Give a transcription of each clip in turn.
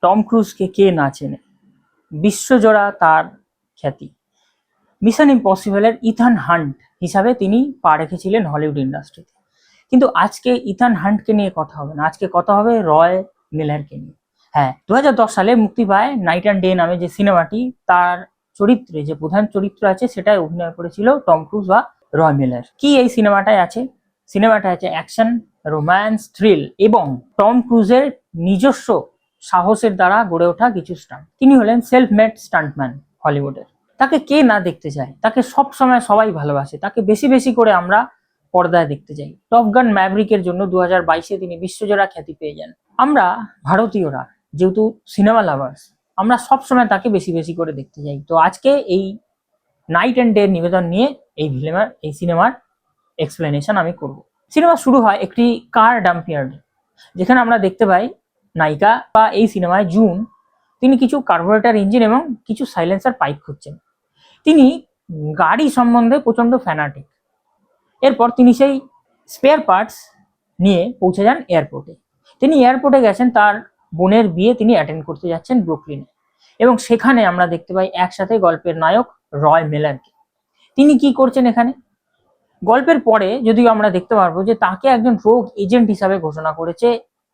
Tom ক্রুজকে কে না চেনে, বিশ্বজোড়া তার খ্যাতি। মিশন ইম্পসিবলের ইথান হান্ট হিসাবে তিনি পা রেখেছিলেন হলিউড ইন্ডাস্ট্রিতে। কিন্তু আজকে ইথান হান্টকে নিয়ে কথা হবে না, আজকে কথা হবে রয় মিলারকে নিয়ে। হ্যাঁ, 2010 সালে মুক্তি পায় নাইট অ্যান্ড ডে নামে যে সিনেমাটি, তার চরিত্রে যে প্রধান চরিত্র আছে সেটাই অভিনয় করেছিল টম ক্রুজ বা রয় মিলার। কি এই সিনেমাটায় আছে? সিনেমাটায় আছে অ্যাকশন, রোম্যান্স, থ্রিল এবং টম ক্রুজের নিজস্ব সাহসের দ্বারা গড়ে ওঠা কিছু স্টান্ট। তিনি হলেন সেলফ মেড স্টান্টম্যান হলিউডের। তাকে কে না দেখতে চায়, তাকে সব সময় সবাই ভালোবাসে, তাকে বেশি বেশি করে আমরা পর্দায় দেখতে চাই। টপ গান ম্যাভরিকের জন্য 2022-এ তিনি বিশ্বজোড়া খ্যাতি পেয়ে যান। আমরা ভারতীয়রা যেহেতু সিনেমা লাভার্স, আমরা সবসময় তাকে বেশি বেশি করে দেখতে চাই। তো আজকে এই নাইট অ্যান্ড ডে নিবেদন নিয়ে এই সিনেমার এক্সপ্লেনেশন আমি করব। সিনেমা শুরু হয় একটি কার ডাম্পিয়ার্ড, যেখানে আমরা দেখতে পাই নায়িকা বা এই সিনেমায় জুন, তিনি কিছু কার্বোরেটর ইঞ্জিন এবং কিছু সাইলেন্সার পাইপ খুঁজছেন। তিনি গাড়ি সম্বন্ধে প্রচন্ড ফ্যানাটিক। এরপর তিনি সেই স্পেয়ার পার্টস নিয়ে পৌঁছে যান এয়ারপোর্টে। তিনি এয়ারপোর্টে গেছেন, তার বোনের বিয়ে তিনি অ্যাটেন্ড করতে যাচ্ছেন ব্রুকলিনে, এবং সেখানে আমরা দেখতে পাই একসাথে গল্পের নায়ক রয় মিলারকে। তিনি কি করছেন এখানে? গল্পের পরে যদিও আমরা দেখতে পারবো যে তাকে একজন রোগ এজেন্ট হিসাবে ঘোষণা করেছে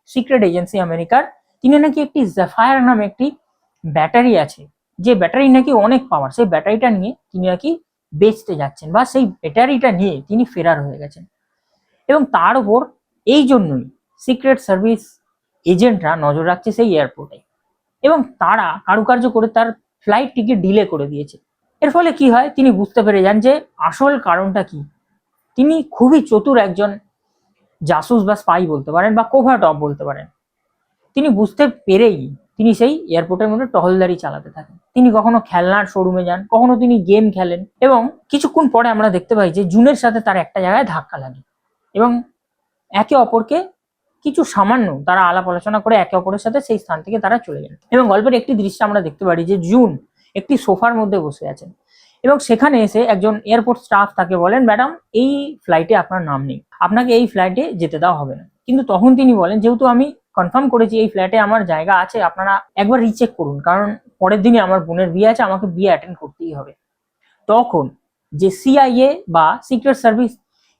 সিক্রেট এজেন্সি আমেরিকার। তিনি নাকি একটি জ্যাফায়ার নামে একটি ব্যাটারি আছে, যে ব্যাটারি নাকি অনেক পাওয়ার, সেই ব্যাটারিটা নিয়ে তিনি নাকি বেচতে যাচ্ছেন, বা সেই ব্যাটারিটা নিয়ে তিনি ফেরার হয়ে গেছেন। এবং তার উপর এই জন্যই সিক্রেট সার্ভিস এজেন্টরা নজর রাখছে সেই এয়ারপোর্টে, এবং তারা কারুকার্য করে তার ফ্লাইটটিকে ডিলে করে দিয়েছে। এর ফলে কি হয়, তিনি বুঝতে পেরে যান যে আসল কারণটা কি। তিনি খুবই চতুর একজন জাসুস বা স্পাই বলতে পারেন, বা কোভার্ট অফ বলতে পারেন। তিনি বুঝতে পেরেই তিনি সেই এয়ারপোর্টের মধ্যে টহলদারি চালাতে থাকেন। তিনি কখনো খেলনার শোরুমে যান, কখনো তিনি গেম খেলেন, এবং কিছুক্ষণ পরে আমরা দেখতে পাই যে জুনের সাথে তার একটা জায়গায় ধাক্কা লাগে, এবং একে অপরকে কিছু সামান্য তারা আলাপ আলোচনা করে একে অপরের সাথে সেই স্থান থেকে তারা চলে যান। এবং গল্পের একটি দৃশ্য আমরা দেখতে পারি যে জুন একটি সোফার মধ্যে বসে আছেন, এবং সেখানে এসে একজন এয়ারপোর্ট স্টাফ তাকে বলেন, ম্যাডাম এই ফ্লাইটে আপনার নাম নেই, আপনাকে এই ফ্লাইটে যেতে দেওয়া হবে না। কিন্তু তখন তিনি বলেন, যেহেতু আমি কনফার্ম করেছি এই ফ্ল্যাটে আমার জায়গা আছে, আপনারা একবার রিচেক করুন, কারণ পরের দিনই আমার বোনের বিয়ে আছে, আমাকে বিয়ে অ্যাটেন্ড করতেই হবে। তখন যে সিআইএ বা সিক্রেট সার্ভিস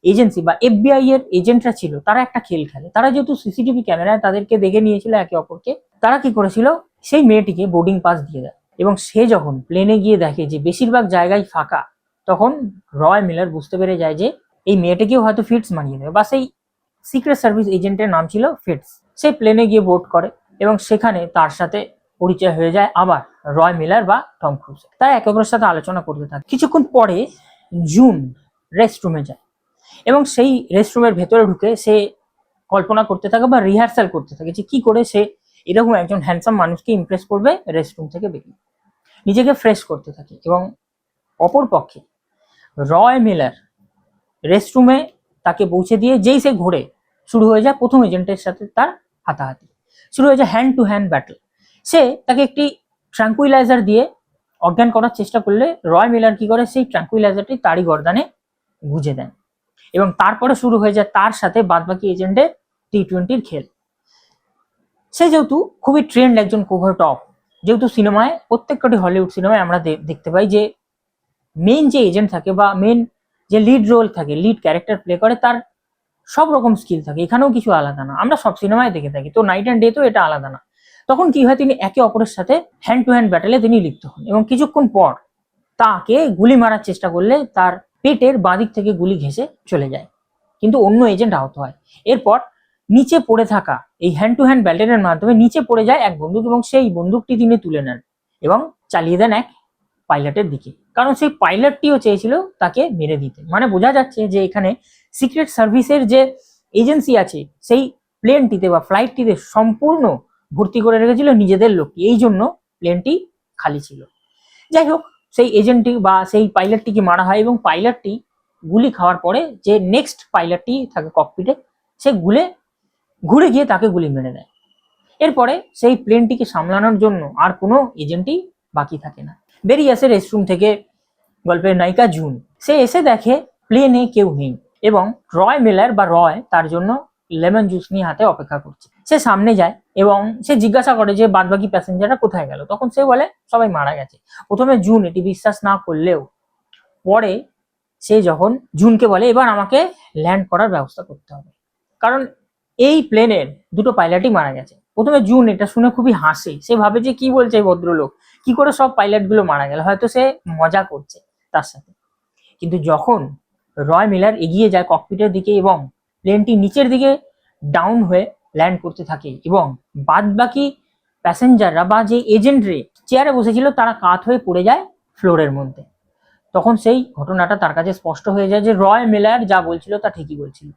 এজেন্সি বা এফবিআই এর এজেন্টরা ছিল, তারা একটা খেল খেলে। তারা যেহেতু সিসিটিভি ক্যামেরায় তাদেরকে দেখে নিয়েছিল একে অপরকে, তারা কি করেছিল, সেই মেয়েটিকে বোর্ডিং পাস দিয়ে দেয়। এবং সে যখন প্লেনে গিয়ে দেখে যে বেশিরভাগ জায়গায় ফাঁকা, তখন রয় মিলার বুঝতে পেরে যায় যে এই মেয়েটিকেও হয়তো ফিটস মানিয়ে দেবে, বা সেই সিক্রেট সার্ভিস এজেন্টের নাম ছিল ফিটস। সে প্লেনে গিয়ে বোর্ড করে, এবং সেখানে তার সাথে পরিচয় হয়ে যায় আবার রয় মিলার বা টম ক্রুজ। তাই একে অপরের সাথে আলোচনা করতে থাকে। কিছুক্ষণ পরে জুন রেস্টরুমে যায়, এবং সেই রেস্টরুমের ভেতরে ঢুকে সে কল্পনা করতে থাকে বা রিহার্সাল করতে থাকে যে কি করে সে এরকম একজন হ্যান্ডসাম মানুষকে ইমপ্রেস করবে। রেস্টরুম থেকে বেরিয়ে নিজেকে ফ্রেশ করতে থাকে, এবং অপর পক্ষে রয় মিলার রেস্টরুমে তাকে পৌঁছে দিয়ে যেই সে ঘোরে, শুরু হয়ে যায় প্রথম এজেন্টের সাথে তার হাতাহাতি, শুরু হয়ে যায় হ্যান্ড টু হ্যান্ড ব্যাটল। সে তাকে একটি ট্রাঙ্কুইলাইজার দিয়ে অজ্ঞান করার চেষ্টা করলে রয় মিলার কি করে, সেই ট্রাঙ্কুইলাইজারটি তারই গর্দানে গুঁজে দেন, এবং তারপরে শুরু হয়ে যায় তার সাথে বাদবাকি এজেন্টের টি-20-র খেল। সে যেহেতু খুবই ট্রেন্ড একজন কোভার্ট অফ, যেহেতু সিনেমায় প্রত্যেকটি হলিউড সিনেমায় আমরা দেখতে পাই যে মেন যে এজেন্ট থাকে বা মেন যে লিড রোল থাকে, লিড ক্যারেক্টার প্লে করে, তার সব রকম স্কিল থাকে। এখানেও কিছু আলাদা না, আমরা সব সিনেমায় দেখে থাকি। তো নাইট অ্যান্ড ডে তো এটা আলাদা না। তখন কি হয়, তিনি একে অপরের সাথে হ্যান্ড টু হ্যান্ড ব্যাটেলে তিনি লিপ্ত হন, এবং কিছুক্ষণ পর তাকে গুলি মারার চেষ্টা করলে তার পেটের বাঁদিক থেকে গুলি ঘেঁষে চলে যায়, কিন্তু অন্য এজেন্ট আহত হয়। এরপর নিচে পড়ে থাকা এই হ্যান্ড টু হ্যান্ড ব্যাটেলের মাধ্যমে নিচে পড়ে যায় এক বন্দুক, এবং সেই বন্দুকটি তিনি তুলে নেন এবং চালিয়ে দেন এক পাইলটের দিকে, কারণ সেই পাইলটটিও চেয়েছিল তাকে মেরে দিতে। মানে বোঝা যাচ্ছে যে এখানে সিক্রেট সার্ভিসের যে এজেন্সি আছে, সেই প্লেনটিতে বা ফ্লাইটটিতে সম্পূর্ণ ভর্তি করে রেখেছিল নিজেদের লোককে, এই জন্য প্লেনটি খালি ছিল। যাই হোক, সেই এজেন্টটি বা সেই পাইলটটিকে মারা হয়, এবং পাইলটটি গুলি খাওয়ার পরে যে নেক্সট পাইলটটি থাকে ককপিটে, সে ঘুরে গিয়ে তাকে গুলি মেরে দেয়। এরপরে সেই প্লেনটিকে সামলানোর জন্য আর কোনো এজেন্টই বাকি থাকে না। বেরিয়ে আসে রেস্টরুম থেকে গল্পের নায়িকা জুন। সে এসে দেখে প্লেনে কেউ নেই, এবং রয় মিলার বা রয় তার জন্য লেমন জুস নিয়ে হাতে অপেক্ষা করছে। সে সামনে যায়, এবং সে জিজ্ঞাসা করে যে বাদবাকি প্যাসেঞ্জাররা কোথায় গেল। তখন সে বলে সবাই মারা গেছে। প্রথমে জুন এটি বিশ্বাস না করলেও পরে সে যখন জুনকে বলে এবার আমাকে ল্যান্ড করার ব্যবস্থা করতে হবে, কারণ এই প্লেনের দুটো পাইলটই মারা গেছে। প্রথমে জুন এটা শুনে খুবই হাসে, সে ভাবে যে কি বলছে এই ভদ্রলোক, কি করে সব পাইলট গুলো মারা গেল, হয়তো সে মজা করছে তার সাথে। কিন্তু যখন রয় মিলার এগিয়ে যায় ককপিটের দিকে এবং প্লেনটি নিচের দিকে ডাউন হয়ে ল্যান্ড করতে থাকে এবং বাদ বাকি প্যাসেঞ্জাররা বা যে এজেন্ট চেয়ারে বসেছিল তারা কাত হয়ে পড়ে যায় ফ্লোরের মধ্যে, তখন সেই ঘটনাটা তার কাছে স্পষ্ট হয়ে যায় যে রয় মিলার যা বলছিল তা ঠিকই বলছিল।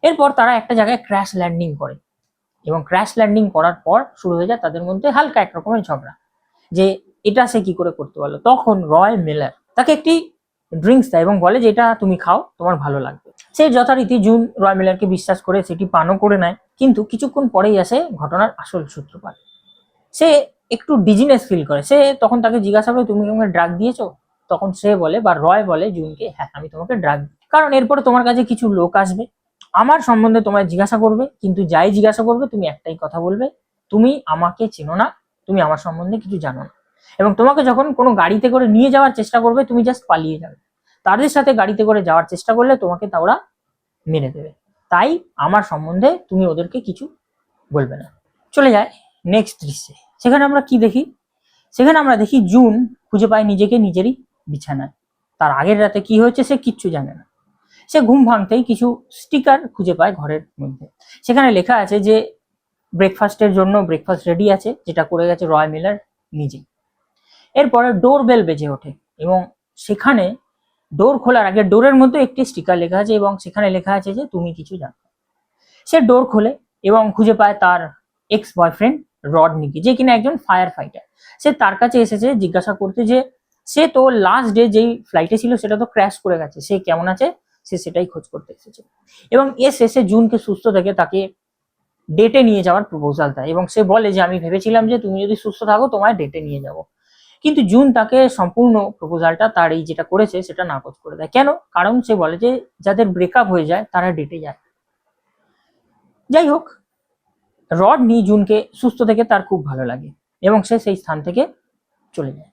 এরপর তারা একটা জায়গায় ক্র্যাশ ল্যান্ডিং করে এবং ক্র্যাশ ল্যান্ডিং করার পর শুরু হয়ে যায় তাদের মধ্যে হালকা এক রকমের ঝগড়া, যে এটা সে কি করে করতে পারলো। তখন রয় মিলার তাকে একটি ড্রিঙ্কস দেয় এবং বলে যে এটা তুমি খাও, তোমার ভালো লাগবে। সে যথারীতি জুন রয় মিলারকে বিশ্বাস করে সেটি পানও করে নেয়, কিন্তু কিছুক্ষণ পরেই আসে ঘটনার আসল সূত্রপাত। সে একটু ডিজিনেস ফিল করে, সে তখন তাকে জিজ্ঞাসা করে তুমি আমাকে ড্রাগ দিয়েছো। তখন সে বলে বা রয় বলে জুনকে, হ্যাঁ আমি তোমাকে ড্রাগ দিই, কারণ এরপরে তোমার কাছে কিছু লোক আসবে আমার সম্বন্ধে তোমায় জিজ্ঞাসা করবে, কিন্তু যাই জিজ্ঞাসা করবে তুমি একটাই কথা বলবে, তুমি আমাকে চেনো না, তুমি আমার সম্বন্ধে কিছু জানো না, এবং তোমাকে যখন কোনো গাড়িতে করে নিয়ে যাওয়ার চেষ্টা করবে তুমি জাস্ট পালিয়ে যাবে, তাদের সাথে গাড়িতে করে যাওয়ার চেষ্টা করলে তোমাকে তারা মেরে দেবে, তাই আমার সম্বন্ধে তুমি ওদেরকে কিছু বলবে না। চলে যায় নেক্সট দৃশ্যে। সেখানে আমরা কি দেখি, সেখানে আমরা দেখি জুন খুঁজে পায় নিজেকে নিজেরই বিছানায়। তার আগের রাতে কি হয়েছে সে কিচ্ছু জানে না। সে ঘুম ভাঙতেই কিছু স্টিকার খুঁজে পায় ঘরের মধ্যে, সেখানে লেখা আছে যে ব্রেকফাস্টের জন্য ব্রেকফাস্ট রেডি আছে, যেটা করে গেছে রয় মিলার নিজেই। এরপরে ডোর বেল বেজে ওঠে এবং সেখানে ডোর খোলার আগে ডোরের মধ্যে একটি স্টিকার লেখা আছে এবং সেখানে লেখা আছে যে তুমি কিছু জানো। সে ডোর খোলে এবং খুঁজে পায় তার এক্স বয়ফ্রেন্ড রডনিকে, যে কিনা একজন ফায়ার ফাইটার। সে তার কাছে এসেছে জিজ্ঞাসা করতে যে সে তো লাস্ট ডে যেই ফ্লাইটে ছিল সেটা তো ক্র্যাশ করে গেছে, সে কেমন আছে সে সেটাই খোঁজ করতে এসেছে। এবং শেষে জুনকে সুস্থ থেকে তাকে ডেটে নিয়ে যাওয়ার প্রপোজাল দেয় এবং সে বলে যে আমি ভেবেছিলাম যে তুমি যদি সুস্থ থাকো তোমায় ডেটে নিয়ে যাব, কিন্তু জুন তাকে সম্পূর্ণ প্রপোজালটা তার এই যেটা করেছে সেটা নাকচ করে দেয়। কেন? কারণ সে বলে যে যাদের ব্রেকআপ হয়ে যায় তারা ডেটে যায়। যাই হোক, রডনি জুনকে সুস্থ থেকে তার খুব ভালো লাগে এবং সে সেই স্থান থেকে চলে যায়।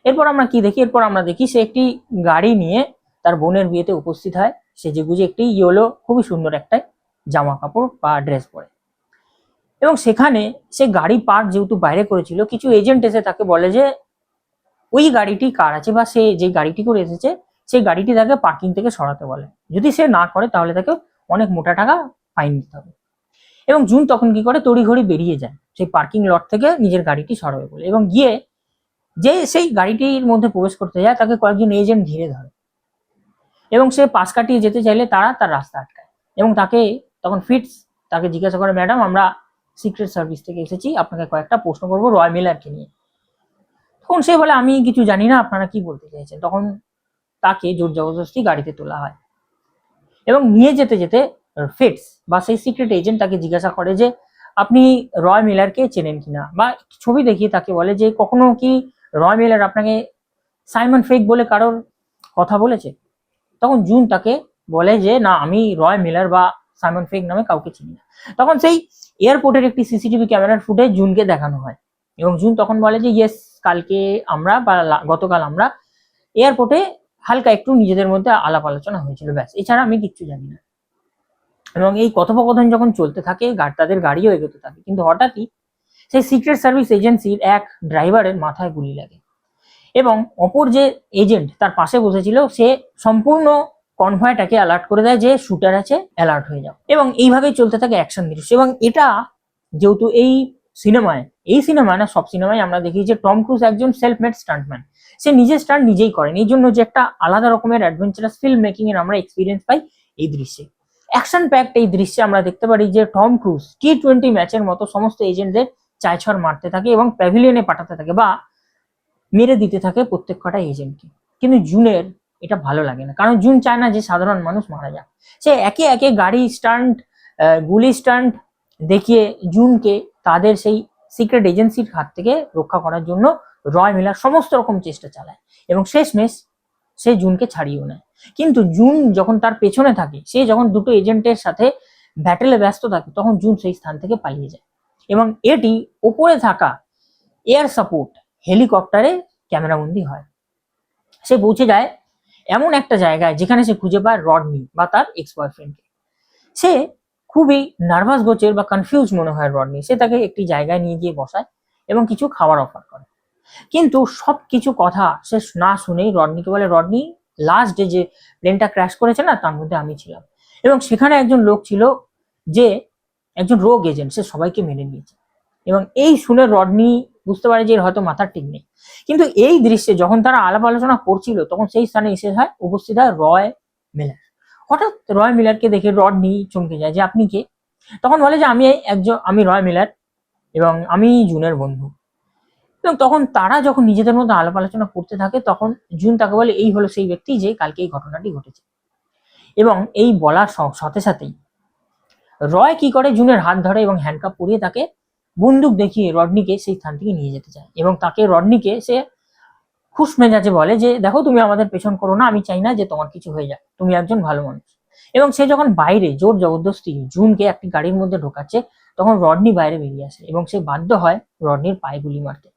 এরপর আমরা কি দেখি, এরপর আমরা দেখি সে একটি গাড়ি নিয়ে তার বোনের বিয়েতে উপস্থিত হয়, সে যে গুজে একটি ইয়েলো খুবই সুন্দর একটা জামা কাপড় বা ড্রেস পরে, এবং সেখানে সে গাড়ি পার্ক যেহেতু বাইরে করেছিল কিছু এজেন্ট এসে তাকে বলে যে ওই গাড়িটি কার আছে বা সে যে গাড়িটি করে এসেছে সেই গাড়িটি তাকে পার্কিং থেকে সরাতে বলে, যদি সে না করে তাহলে তাকে অনেক মোটা টাকা ফাইন দিতে হবে। এবং জুন তখন কি করে তড়িঘড়ি বেরিয়ে যায় সেই পার্কিং লট থেকে নিজের গাড়িটি সরাবে বলে, এবং গিয়ে যে সেই গাড়িটির মধ্যে প্রবেশ করতে যায় তাকে কয়েকজন এজেন্ট ঘিরে ধরে এবং সে পাশ কাটিয়ে যেতে চাইলে তারা তার রাস্তা আটকায় এবং তাকে তখন ফিটস তাকে জিজ্ঞাসা করে ম্যাডাম আমরা সিক্রেট সার্ভিস থেকে এসেছি, আপনাকে কয়েকটা প্রশ্ন করবো রয় মিলারকে নিয়ে। তখন সে বলে আমি কিছু জানি না, আপনারা কি বলতে চাইছেন। তখন তাকে জোর জবরদস্তি গাড়িতে তোলা হয় এবং নিয়ে যেতে যেতে ফিটস বা সেই সিক্রেট এজেন্ট তাকে জিজ্ঞাসা করে যে আপনি রয় মিলারকে চেনেন কিনা, বা ছবি দেখিয়ে তাকে বলে যে কখনো কি রয় মিলার আপনাকে সাইমন ফেক বলে কারোর কথা বলেছে। তখন জুন তাকে বলে যে না আমি রয় মিলার বা সাইমন ফেক নামে কাউকে চিনি না। তখন সেই এয়ারপোর্টের একটি সিসিটিভি ক্যামেরার ফুটেজ জুনকে দেখানো হয় এবং জুন তখন বলে যে ইয়েস কালকে আমরা বা গতকাল আমরা এয়ারপোর্টে হালকা একটু নিজেদের মধ্যে আলাপ আলোচনা হয়েছিল, ব্যাস, এছাড়া আমি কিচ্ছু জানি না। এবং এই কথোপকথন যখন চলতে থাকে তাদের গাড়িও এগোতে থাকে, কিন্তু হঠাৎই সেই সিক্রেট সার্ভিস এজেন্সির এক ড্রাইভারের মাথায় গুলি লাগে এবং অপর যে এজেন্ট তার পাশে বসেছিল সে সম্পূর্ণ কনভয়টাকে অ্যালার্ট করে দেয় যে শুটার আছে, অ্যালার্ট হয়ে যাও। এবং এইভাবেই চলতে থাকে অ্যাকশন দৃশ্য। এবং এটা যেহেতু এই সিনেমায় না সব সিনেমায় আমরা দেখি যে টম ক্রুজ একজন সেলফ মেড স্টান্টম্যান, সে নিজের স্টান্ট নিজেই করেন, এই জন্য যে একটা আলাদা রকমের অ্যাডভেঞ্চারাস ফিল্ম মেকিং এর আমরা এক্সপিরিয়েন্স পাই এই দৃশ্যে। অ্যাকশন প্যাকড এই দৃশ্যে আমরা দেখতে পারি যে টম ক্রুজ T20 ম্যাচের মতো সমস্ত এজেন্টদের চাইছড় মারতে থাকে এবং প্যাভিলিয়নে পাঠাতে থাকে বা মেরে দিতে থাকে প্রত্যেক কটা এজেন্টকে। কিন্তু জুনের এটা ভালো লাগে না, কারণ জুন চায় না যে সাধারণ মানুষ মারা যাক। সে একে একে গাড়ি স্টান্ট গুলি স্টান্ট দেখিয়ে জুনকে তাদের সেই সিক্রেট এজেন্সির হাত থেকে রক্ষা করার জন্য রয় মিলার সমস্ত রকম চেষ্টা চালায় এবং শেষমেশ সে জুনকে ছাড়িয়েও নেয়। কিন্তু জুন যখন তার পেছনে থাকে, সে যখন দুটো এজেন্টের সাথে ব্যাটেলে ব্যস্ত থাকে তখন জুন সেই স্থান থেকে পালিয়ে যায় এবং এটি ওপরে থাকা এয়ার সাপোর্ট হেলিকপ্টারে ক্যামেরাবন্দি হয়। সে পৌঁছে যায় এমন একটা জায়গায় যেখানে সে খুঁজে পায় রডনি বা তার এক্স বয়ফ্রেন্ডকে। সে খুবই নার্ভাস গোচের বা কনফিউজ মনে হয় রডনি। সে তাকে একটি জায়গায় নিয়ে গিয়ে বসায় এবং কিছু খাবার অফার করে, কিন্তু সবকিছু কথা সে না শুনেই রডনিকে বলে, রডনি লাস্ট ডে যে প্লেনটা ক্র্যাশ করেছে না তার মধ্যে আমি ছিলাম এবং সেখানে একজন লোক ছিল যে একজন রোগ এজেন্ট, সে সবাইকে মেনে নিয়েছে। এবং এই শুনে রডনি বুঝতে পারে যে এর হয়তো মাথার ঠিক নেই। কিন্তু এই দৃশ্যে যখন তারা আলাপ আলোচনা করছিল তখন সেই স্থানে উপস্থিত হয় রয় মিলার। হঠাৎ রয় মিলারকে দেখে রডনি চমকে যায় যে আপনি কে? তখন বলে যে আমি রয় মিলার এবং আমি জুনের বন্ধু। এবং তখন তারা যখন নিজেদের মধ্যে আলাপ আলোচনা করতে থাকে তখন জুন তাকে বলে এই হলো সেই ব্যক্তি যে কালকে এই ঘটনাটি ঘটেছে। এবং এই বলার সাথে সাথেই রয় কি করে জুনের হাত ধরে এবং হ্যান্ডকাপ পরিয়ে তাকে বন্দুক দেখিয়ে রডনিকে সেই স্থান থেকে নিয়ে যেতে চায় এবং তাকে রডনিকে সে খুশ মেজাজে বলে যে দেখো তুমি আমাদের পেছন করো না, আমি চাই না যে তোমার কিছু হয়ে যায়, তুমি একজন ভালো মানুষ। এবং সে যখন বাইরে জোর জবরদস্তি জুনকে একটি গাড়ির মধ্যে ঢোকাচ্ছে তখন রডনি বাইরে বেরিয়ে আসে এবং সে বাধ্য হয় রডনির পায়ে গুলি মারতে।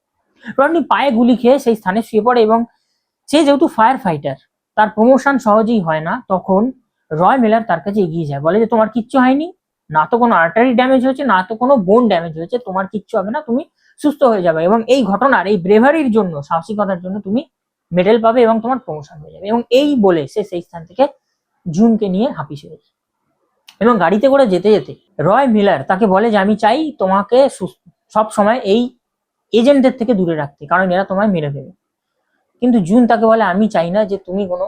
রডনি পায়ে গুলি খেয়ে সেই স্থানে শুয়ে পড়ে এবং সে যেহেতু ফায়ার ফাইটার তার প্রমোশন সহজেই হয় না, তখন রয় মিলার তার কাছে এগিয়ে যায়, বলে যে তোমার কিচ্ছু হয়নি, না তো কোনো আর্টারি ড্যামেজ হয়েছে না তো কোনো বোন ড্যামেজ হয়েছে, তোমার কিচ্ছু হবে না, তুমি সুস্থ হয়ে যাবে এবং এই ঘটনার এই ব্রেভারির জন্য সাহসিকতার জন্য তুমি মেডেল পাবে এবং তোমার প্রমোশন হয়ে যাবে। এবং এই বলে সে সেই স্থান থেকে জুনকে নিয়ে হাঁপিস হয়ে যায় এবং গাড়িতে করে যেতে যেতে রয় মিলার তাকে বলে যে আমি চাই তোমাকে সব সময় এই এজেন্টদের থেকে দূরে রাখতে, কারণ এরা তোমায় মেরে দেবে। কিন্তু জুন তাকে বলে আমি চাই না যে তুমি কোনো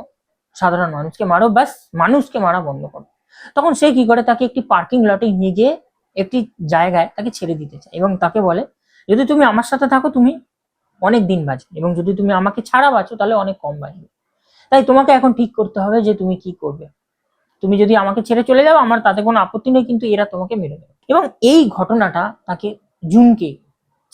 সাধারণ মানুষকে মারো, ব্যাস মানুষকে মারা বন্ধ করো। তখন সে কি করে তাকে একটি পার্কিং লটে নিয়ে গিয়ে একটি জায়গায় তাকে ছেড়ে দিতে চায় এবং তাকে বলে যদি তুমি আমার সাথে থাকো তুমি অনেক দিন বাঁচবে এবং যদি তুমি আমাকে ছাড়া বাঁচো তাহলে অনেক কম বাঁচবে। তাই তোমাকে এখন ঠিক করতে হবে যে তুমি কি করবে। তুমি যদি আমাকে ছেড়ে চলে যাও আমার তাতে কোনো আপত্তি নেই, কিন্তু এরা তোমাকে মেরে দেবে। এবং এই ঘটনাটা তাকে জুনকে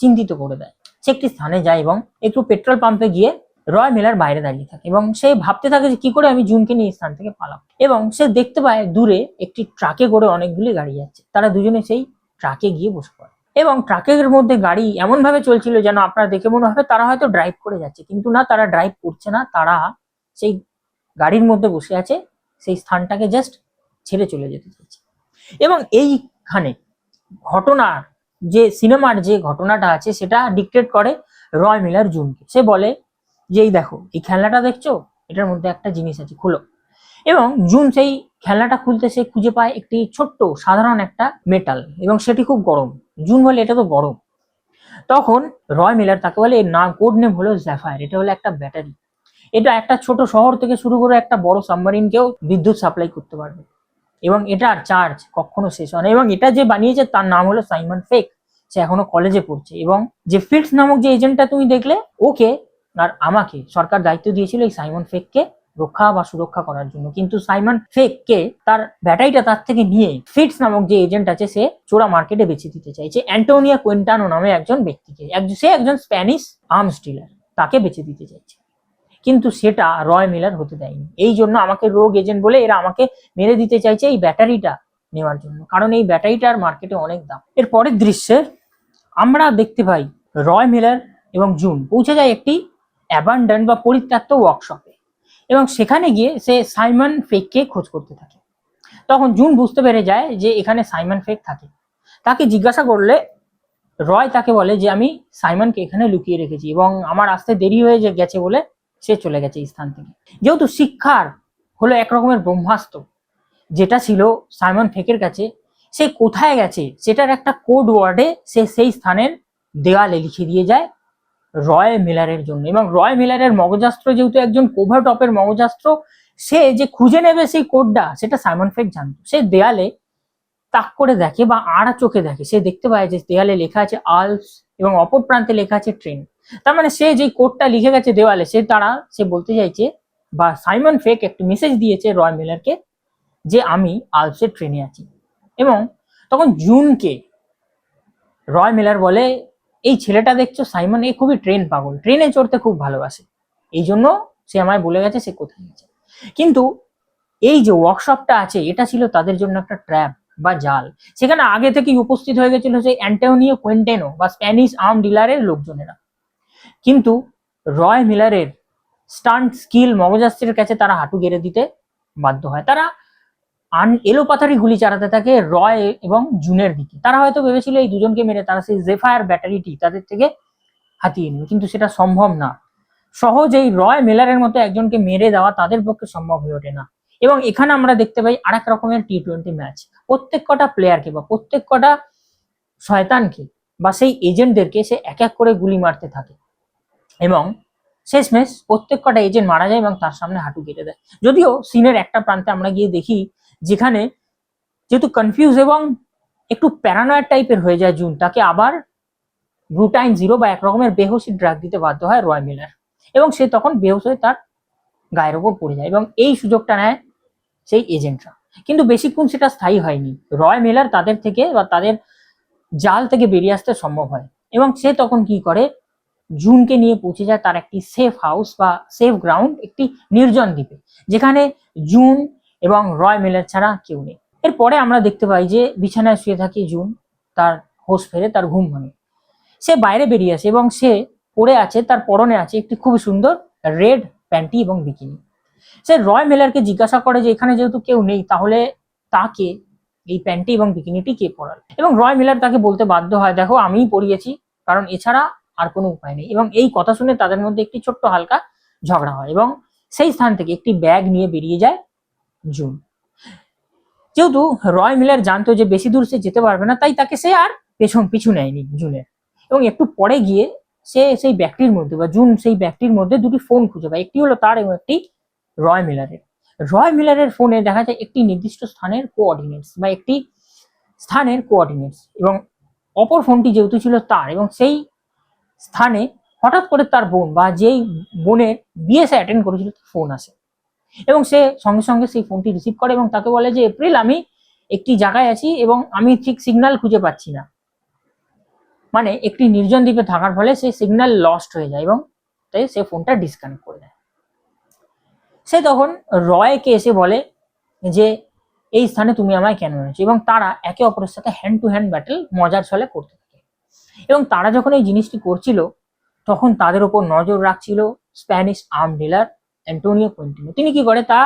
চিন্তিত করে দেয়। সে একটি স্থানে যায় এবং একটু পেট্রোল পাম্পে গিয়ে রয় মিলার বাইরে দাঁড়িয়ে থাকে এবং সে ভাবতে থাকে যে কি করে আমি জুনকে নিয়ে স্থান থেকে পালাবো। এবং সে দেখতে পায় দূরে একটি ট্রাকে করে অনেকগুলি গাড়ি যাচ্ছে, তারা দুজনে সেই ট্রাকে গিয়ে বসে পড়ে এবং ট্রাকের মধ্যে গাড়ি এমন ভাবে চলছিল যেন আপনার দেখে মনে হবে তারা হয়তো ড্রাইভ করে যাচ্ছে, কিন্তু না, তারা ড্রাইভ করছে না, তারা সেই গাড়ির মধ্যে বসে আছে, সেই স্থানটাকে জাস্ট ছেড়ে চলে যেতে চাইছে। এবং এইখানে ঘটনার যে সিনেমার যে ঘটনাটা আছে সেটা ডিক্টেট করে রয় মিলার জুনকে। সে বলে যে এই দেখো এই খেলনাটা দেখছো, এটার মধ্যে একটা জিনিস আছে, খুলো। এবং জুন সেই খেলনাটা খুলতে সে খুঁজে পায় একটি ছোট্ট সাধারণ একটা মেটাল এবং সেটি খুব গরম। জুন বলে এটা তো গরম। তখন রয় মিলার তাকে বলে এর নাম কোড নেম হলো জ্যাফায়ার, এটা হলো একটা ব্যাটারি, এটা একটা ছোট শহর থেকে শুরু করে একটা বড় সাবমারিনকেও বিদ্যুৎ সাপ্লাই করতে পারবে এবং এটার চার্জ কখনো শেষ হয় না। এবং এটা যে বানিয়েছে তার নাম হলো সাইমন ফেক, সে এখনো কলেজে পড়ছে। এবং যে ফিটস নামক যে এজেন্টটা তুমি দেখলে, ওকে আর আমাকে সরকার দায়িত্ব দিয়েছিল এই সাইমন ফেককে রক্ষা বা সুরক্ষা করার জন্য, কিন্তু সাইমন ফেককে তার ব্যাটারিটা তার থেকে নিয়ে ফিটস নামক যে এজেন্ট আছে সে চোরা মার্কেটে বেচে দিতে চাইছে অ্যান্টোনিয়া কুয়েন্টানো নামে একজন ব্যক্তিকে। সে একজন স্প্যানিশ আর্মস ডিলার, তাকে বেচে দিতে চাইছে, কিন্তু সেটা রয় মিলার হতে দেয়নি। এই জন্য আমাকে রোগ এজেন্ট বলে এরা আমাকে মেরে দিতে চাইছে এই ব্যাটারিটা নেওয়ার জন্য, কারণ এই ব্যাটারিটার মার্কেটে অনেক দাম। এর পরের দৃশ্যে আমরা দেখতে পাই রয় মিলার এবং জুন পৌঁছে যায় একটি অ্যাবান্ডন বা পরিত্যক্ত ওয়ার্কশপে এবং সেখানে গিয়ে সে সাইমন ফেককে খোঁজ করতে থাকে। তখন জুন বুঝতে পেরে যায় যে এখানে সাইমন ফেক থাকে। তাকে জিজ্ঞাসা করলে রয় তাকে বলে যে আমি সাইমনকে এখানে লুকিয়ে রেখেছি এবং আমার আসতে দেরি হয়ে গেছে বলে সে চলে গেছে এই স্থান থেকে। যেহেতু শিক্ষার হলো এক রকমের ব্রহ্মাস্ত্র যেটা ছিল সাইমন ফেকের কাছে, সে কোথায় গেছে সেটার একটা কোড ওয়ার্ডে সে সেই স্থানের দেওয়ালে লিখে দিয়ে যায় রয় মিলারের জন্য। এবং রয় মিলারের মগজাস্ত্র যেহেতু একজন কোভার টপের মগজাস্ত্র, সে যে খুঁজে নেবে সেই কোডটা সেটা সাইমন ফেক জানতো। সে দেয়ালে তাক করে দেখে বা আড়া চোখে দেখে, সে দেখতে পায় যে দেয়ালে লেখা আছে আলপস এবং অপর প্রান্তে লেখা আছে ট্রেন। তার মানে সে যে কোডটা লিখে গেছে দেওয়ালে সে বলতে চাইছে বা সাইমন ফেক একটা মেসেজ দিয়েছে রয় মিলারকে যে আমি আলপসের ট্রেনে আছি। এবং তখন জুনকে রয় মিলার বলে এই ছেলেটা দেখছো সাইমন, এ খুবই ট্রেন পাগল, ট্রেনে চড়তে খুব ভালোবাসে, এই জন্য সে আমায় বলে গেছে সে কোথায় আছে। কিন্তু এই যে ওয়ার্কশপটা আছে এটা ছিল তাদের জন্য একটা ট্র্যাপ, বা জাল, সেখানে আগে থেকেই উপস্থিত হয়ে গেছিল সেই অ্যান্টোনিও কুয়েন্টেনো বা স্প্যানিশ আর্ম ডিলারের লোকজনেরা। কিন্তু রয় মিলারের স্টান্ট স্কিল মগজাস্ত্রের কাছে তারা হাঁটু গেড়ে দিতে বাধ্য হয়। তারা এলোপাথারি গুলি চালাতে থাকে রয় এবং জুনের দিকে। তারা হয়তো ভেবেছিল এই দুজনকে মেরে তারা সেই জেফায়ার ব্যাটারিটি তাদের থেকে হাতিয়ে নেবে, কিন্তু সেটা সম্ভব না। সহজেই রয় মিলারের মতো একজনকে মেরে দেওয়া তাদের পক্ষে সম্ভব হয়ে ওঠে না। এবং এখানে আমরা দেখতে পাই আরেক রকমের টি-20 ম্যাচ। প্রত্যেক কটা প্লেয়ারকে বা প্রত্যেক কটা শয়তানকে বা সেই এজেন্টদেরকে সে এক এক করে গুলি মারতে থাকে এবং শেষমেশ প্রত্যেক কটা এজেন্ট মারা যায় এবং তার সামনে হাঁটু কেটে দেয়। যদিও সিনের একটা প্রান্তে আমরা গিয়ে দেখি যেখানে যেহেতু কনফিউজ এবং একটু প্যারানয়েড টাইপের হয়ে যায় জুন, তাকে আবার গ্লুটাইন জিরো বা এক রকমের বেহোশি ড্রাগ দিতে বাধ্য হয় রয় মিলার, এবং সে তখন বেহোশ হয়ে তার গায়ের ওপর পড়ে যায় এবং এই সুযোগটা নেয় সেই এজেন্টরা। কিন্তু বেশিক্ষণ সেটা স্থায়ী হয়নি। রয় মিলার তাদের থেকে বা তাদের জাল থেকে বেরিয়ে আসতে সম্ভব হয় এবং সে তখন কি করে, জুনকে নিয়ে পৌঁছে যায় তার একটি সেফ হাউস বা সেফ গ্রাউন্ড, একটি নির্জন দ্বীপে, যেখানে জুন এবং রয় মিলার ছাড়া কেউ নেই। এরপরে আমরা দেখতে পাই যে বিছানায় শুয়ে থাকে জুন, তার হোশ ফেরে, তার ঘুম ভাঙে। সে বাইরে বেরিয়ে আসে এবং সে পরে আছে, তার পরনে আছে একটি খুব সুন্দর রেড প্যান্টি এবং বিকিনি। সে রয় মিলারকে জিজ্ঞাসা করে যে এখানে যেহেতু কেউ নেই তাহলে তাকে এই প্যান্টি এবং বিকিনিটি কে পরাল, এবং রয় মিলার তাকে বলতে বাধ্য হয় দেখো আমিই পরিয়েছি, কারণ এছাড়া আর কোনো উপায় নেই। এবং এই কথা শুনে তাদের মধ্যে একটি ছোট্ট হালকা ঝগড়া হয় এবং সেই স্থান থেকে একটি ব্যাগ নিয়ে বেরিয়ে যায় জুন। যেহেতু রয় মিলার জানতো যে বেশি দূর সে যেতে পারবে না, তাই তাকে সে আর পিছু নেয়নি জুনের। এবং একটু পরে গিয়ে সে সেই ব্যাগটির মধ্যে বা জুন সেই ব্যাগটির মধ্যে দুটি ফোন খুঁজে পায়, একটি হলো তার এবং একটি রয় মিলারের। রয় মিলারের ফোনে দেখা যায় একটি নির্দিষ্ট স্থানের কোঅর্ডিনেটস বা একটি স্থানের কোঅর্ডিনেটস, এবং অপর ফোনটি যেহেতু ছিল তার, এবং সেই স্থানে হঠাৎ করে তার বোন বা যেই বোনের বিয়ে সে অ্যাটেন্ড করেছিল তার ফোন আসে এবং সে সঙ্গে সঙ্গে সেই ফোনটি রিসিভ করে এবং তাকে বলে যে এপ্রিল আমি একটি জায়গায় আছি এবং আমি ঠিক সিগন্যাল খুঁজে পাচ্ছি না। মানে একটি নির্জন দ্বীপে থাকার ফলে সেই সিগন্যাল লস্ট হয়ে যায় এবং তাই সে ফোনটা ডিসকানেক্ট করে দেয়। সে তখন রয়কে এসে বলে যে এই স্থানে তুমি আমায় কেন এনেছো, এবং তারা একে অপরের সাথে হ্যান্ড টু হ্যান্ড ব্যাটেল মজার ছলে করতে থাকে। এবং তারা যখন এই জিনিসটি করছিল তখন তাদের উপর নজর রাখছিল স্প্যানিশ আর্ম ডিলার অ্যান্টোনিও কুয়েন্টিনো। তিনি কি করে, তা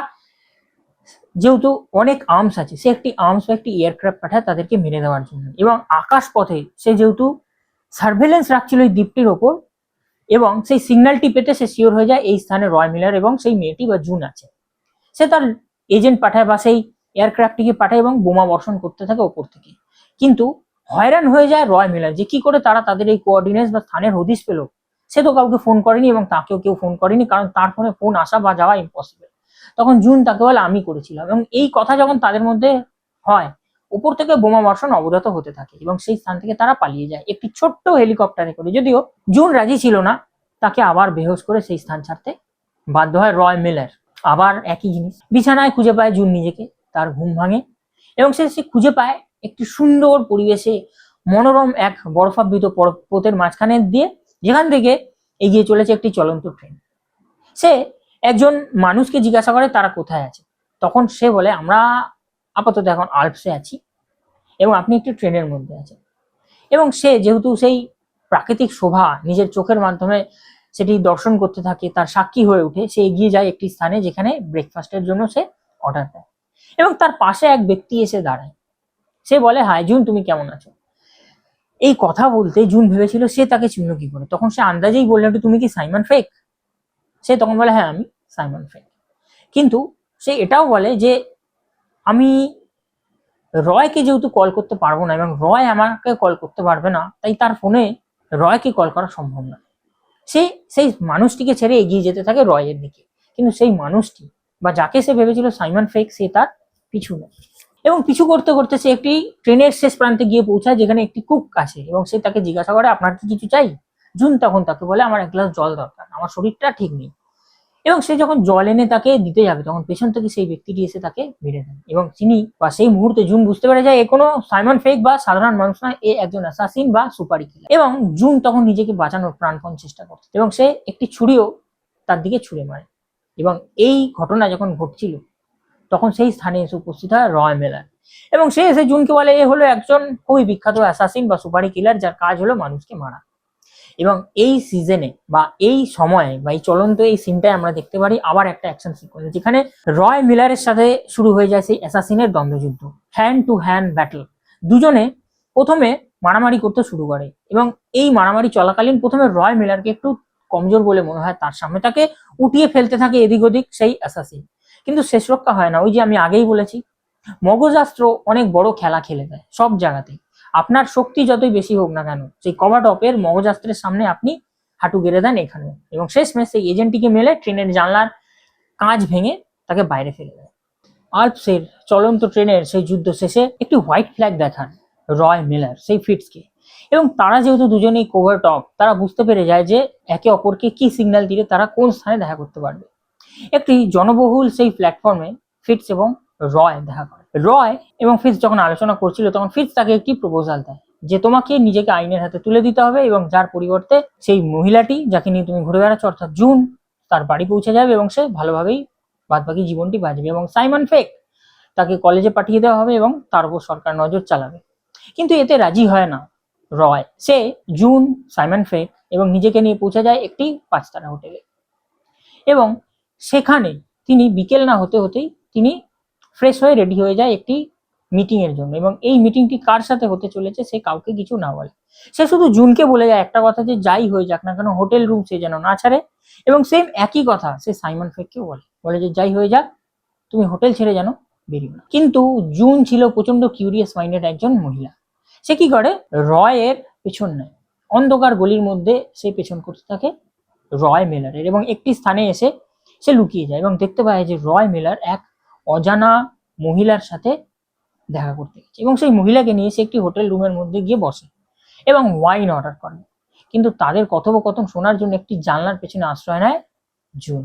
যেহেতু অনেক আর্মস আছে সে একটি আর্মস বা একটি এয়ারক্রাফট পাঠায় তাদেরকে মেরে দেওয়ার জন্য, এবং আকাশ পথে সে যেহেতু সার্ভেলেন্স রাখছিল এই দ্বীপটির ওপর, এবং সেই সিগন্যালটি পেতে সে শিওর হয়ে যায় এই স্থানে রয় মিলার এবং সেই মেয়েটি বা জুন আছে। সে তার এজেন্ট পাঠায় বা সেই এয়ারক্রাফটটিকে পাঠায় এবং বোমা বর্ষণ করতে থাকে ওপর থেকে। কিন্তু হয়রান হয়ে যায় রয় মিলার যে কি করে তারা তাদের এই কোঅর্ডিনেটস বা স্থানের হদিশ পেল। সে তো কাউকে ফোন করেনি এবং তাকেও কেউ ফোন করেনি, কারণ তার ফোনে ফোন আসা বা যাওয়া ইম্পসিবল। তখন জুন তাকে বলে আমি করেছিলাম, এবং এই কথা যখন তাদের মধ্যে হয় উপর থেকে বোমা বর্ষণ অবরত হতে থাকে এবং সেই স্থান থেকে তারা পালিয়ে যায় একটি ছোট্ট হেলিকপ্টারে করে। যদিও জুন রাজি ছিল না, তাকে আবার বেহোশ করে সেই স্থান ছাড়তে বাধ্য হয় রয় মিলার। আবার একই জিনিস, বিছানায় খুঁজে পায় জুন নিজেকে, তার ঘুম ভাঙে এবং সে খুঁজে পায় একটি সুন্দর পরিবেশে মনোরম এক বরফাবৃত পথের মাঝখানে দিয়ে, যেখান থেকে এগিয়ে চলেছে একটি চলন্ত ট্রেন। সে একজন মানুষকে জিজ্ঞাসা করে তারা কোথায় আছে, তখন সে বলে আমরা আপাতত এখন আল্পসে আছি এবং আপনি একটি ট্রেনের মধ্যে আছেন। এবং সে যেহেতু সেই প্রাকৃতিক শোভা নিজের চোখের মাধ্যমে সেটি দর্শন করতে থাকে, তার সাক্ষী হয়ে ওঠে, সে এগিয়ে যায় একটি স্থানে যেখানে ব্রেকফাস্টের জন্য সে অর্ডার দেয় এবং তার পাশে এক ব্যক্তি এসে দাঁড়ায়। সে বলে হাই জুন, তুমি কেমন আছো। এই কথা বলতে জুন ভেবেছিল সে তাকে চিনল কি করে, তখন সে আন্দাজেই বলল তুমি কি সাইমন ফেক। সে তখন বলে হ্যাঁ আমি সাইমন ফেক। কিন্তু সে এটাও বলে যে আমি রয়কে যেহেতু কল করতে পারবো না এবং রয় আমাকে কল করতে পারবে না, তাই তার ফোনে রয়কে কল করা সম্ভব না। সে সেই মানুষটিকে ছেড়ে এগিয়ে যেতে থাকে রয়ের দিকে, কিন্তু সেই মানুষটি বা যাকে সে ভেবেছিল সাইমন ফেক সে তার পিছু নেয় এবং পিছু করতে করতে সে একটি ট্রেনের শেষ প্রান্তে গিয়ে পৌঁছায় যেখানে একটি কুক আছে এবং সে তাকে জিজ্ঞাসা করে আপনার কি কিছু চাই। জুন তখন তাকে বলে আমার এক গ্লাস জল দরকার, আমার শরীরটা ঠিক নেই। এবং সে যখন জল এনে তাকে দিতে যাবে তখন পেছন থেকে সেই ব্যক্তিটি এসে তাকে মেরে দেন এবং তিনি বা সেই মুহূর্তে জুন বুঝতে পারে যায় এ কোনো সাইমন ফেক বা সাধারণ মানুষ নয়, এ একজন অ্যাসাসিন বা সুপারি কিলার। এবং জুন তখন নিজেকে বাঁচানোর প্রাণপণ চেষ্টা করছে এবং সে একটি ছুরিও তার দিকে ছুঁড়ে মারে। এবং এই ঘটনা যখন ঘটছিল তখন সেই স্থানে এসে উপস্থিত হয় রয় মিলার এবং সে এসে জুনকে বলে এ হলো একজন খুবই বিখ্যাত অ্যাসাসিন বা সুপারি কিলার, যার কাজ হলো মানুষকে মারা। এবং এই সিজনে বা এই সময়ে বা এই চলন্ত এই সিনটায় আমরা দেখতে পারি আবার একটা অ্যাকশন সিকোয়েন্স, যেখানে রয় মিলারের সাথে শুরু হয়ে যায় সেই অ্যাসাসিনের দ্বন্দ্বযুদ্ধ, হ্যান্ড টু হ্যান্ড ব্যাটল। দুজনে প্রথমে মারামারি করতে শুরু করে এবং এই মারামারি চলাকালীন প্রথমে রয় মিলারকে একটু কমজোর বলে মনে হয় তার সামনে, তাকে উঠিয়ে ফেলতে থাকে এদিক ওদিক সেই অ্যাসাসিন, কিন্তু শেষ রক্ষা হয় না। ওই যে আমি আগেই বলেছি, মগজাস্ত্র অনেক বড় খেলা খেলে দেয় সব জায়গাতেই। আপনার শক্তি যতই বেশি হোক না কেন, সেই কভার টপের মগজাস্ত্রের সামনে আপনি হাঁটু গেড়ে দেন এখানে, এবং শেষমেশ সেই এজেন্টটিকে মেলে ট্রেনের জানলার কাঁচ ভেঙে তাকে বাইরে ফেলে দেয়। আল্পসের চলন্ত ট্রেনের সেই যুদ্ধ শেষে একটি হোয়াইট ফ্ল্যাগ দেখান রয় মিলার সেই ফিটসকে, এবং তারা যেহেতু দুজনেই কভার টপ, তারা বুঝতে পেরে যায় যে একে অপরকে কি সিগন্যাল দিলে তারা কোন স্থানে দেখা করতে পারবে। একটি জনবহুল সেই প্ল্যাটফর্মে ফিটস এবং রয় দেখা করে। রয় এবং ফিটস যখন আলোচনা করছিল তখন ফিটস তাকে একটি প্রপোজাল দেয় যে তোমাকে নিজেকে আইনের হাতে তুলে দিতে হবে, এবং যার পরিবর্তে সেই মহিলাটি যাকে নিয়ে তুমি ঘুরে বেড়াচ্ছ অর্থাৎ জুন, তার বাড়ি পৌঁছে যাবে এবং সে ভালোভাবেই বাদবাকি জীবনটি বাঁচবে, এবং সাইমন ফেক তাকে কলেজে পাঠিয়ে দেওয়া হবে এবং তার উপর সরকার নজর চালাবে। কিন্তু এতে রাজি হয় না রয়। সে জুন, সাইমন ফেক এবং নিজেকে নিয়ে পৌঁছে যায় একটি 5 তারা হোটেলে, এবং সেখানে তিনি বিকেল না হতে হতেই তিনি ফ্রেশ হয়ে রেডি হয়ে যায় একটি মিটিং এর জন্য, এবং এই মিটিংটি কার সাথে হতে চলেছে সে কাউকে কিছু না বলে। সে শুধু জুনকে বলে যায় একটা কথা, যে যাই হয়ে যাক না কেন হোটেল রুম সে যেন না ছাড়ে, এবং সেম একই কথা সে সাইমন ফেককেও বলে যে যাই হয়ে যাক তুমি হোটেল ছেড়ে যেন বেরিও না। কিন্তু জুন ছিল প্রচন্ড কিউরিয়াস মাইন্ডেড একজন মহিলা। সে কি করে, রয়ের পেছন নেয়, অন্ধকার গলির মধ্যে সে পেছন করতে থাকে রয় মিলারের, এবং একটি স্থানে এসে সে লুকিয়ে যায় এবং দেখতে পায় যে রয় মিলার এক অজানা মহিলার সাথে দেখা করতে গেছে, এবং সেই মহিলাকে নিয়ে সে একটি হোটেল রুমের মধ্যে গিয়ে বসে এবং ওয়াইন অর্ডার করে। কিন্তু তাদের কথোপকথন শোনার জন্য একটি জানলার পেছনে আশ্রয় নেয় জুন,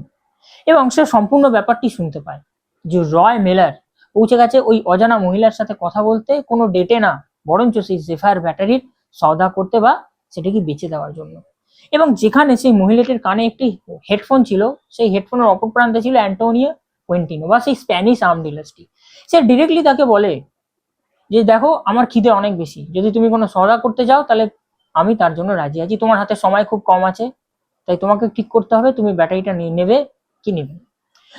এবং সে সম্পূর্ণ ব্যাপারটি শুনতে পায় যে রয় মিলার পৌঁছে গেছে ওই অজানা মহিলার সাথে কথা বলতে, কোনো ডেটে না, বরঞ্চ সেই জেফায়ার ব্যাটারির সওদা করতে বা সেটাকে বেচে দেওয়ার জন্য। এবং যেখানে সেই মহিলাটির কানে একটি হেডফোন ছিল, সেই হেডফোনের অপর প্রান্তে ছিল অ্যান্টোনিও কুয়েন্টিনো বা সেই স্প্যানিশ আর্ম ডিলারটি। সে ডিরেক্টলি তাকে বলে যে দেখো আমার খিদে অনেক বেশি, যদি তুমি কোনো সওদা করতে যাও তাহলে আমি তার জন্য রাজি আছি, তোমার হাতে সময় খুব কম আছে, তাই তোমাকে ঠিক করতে হবে তুমি ব্যাটারিটা নিয়ে নেবে কি নেবে।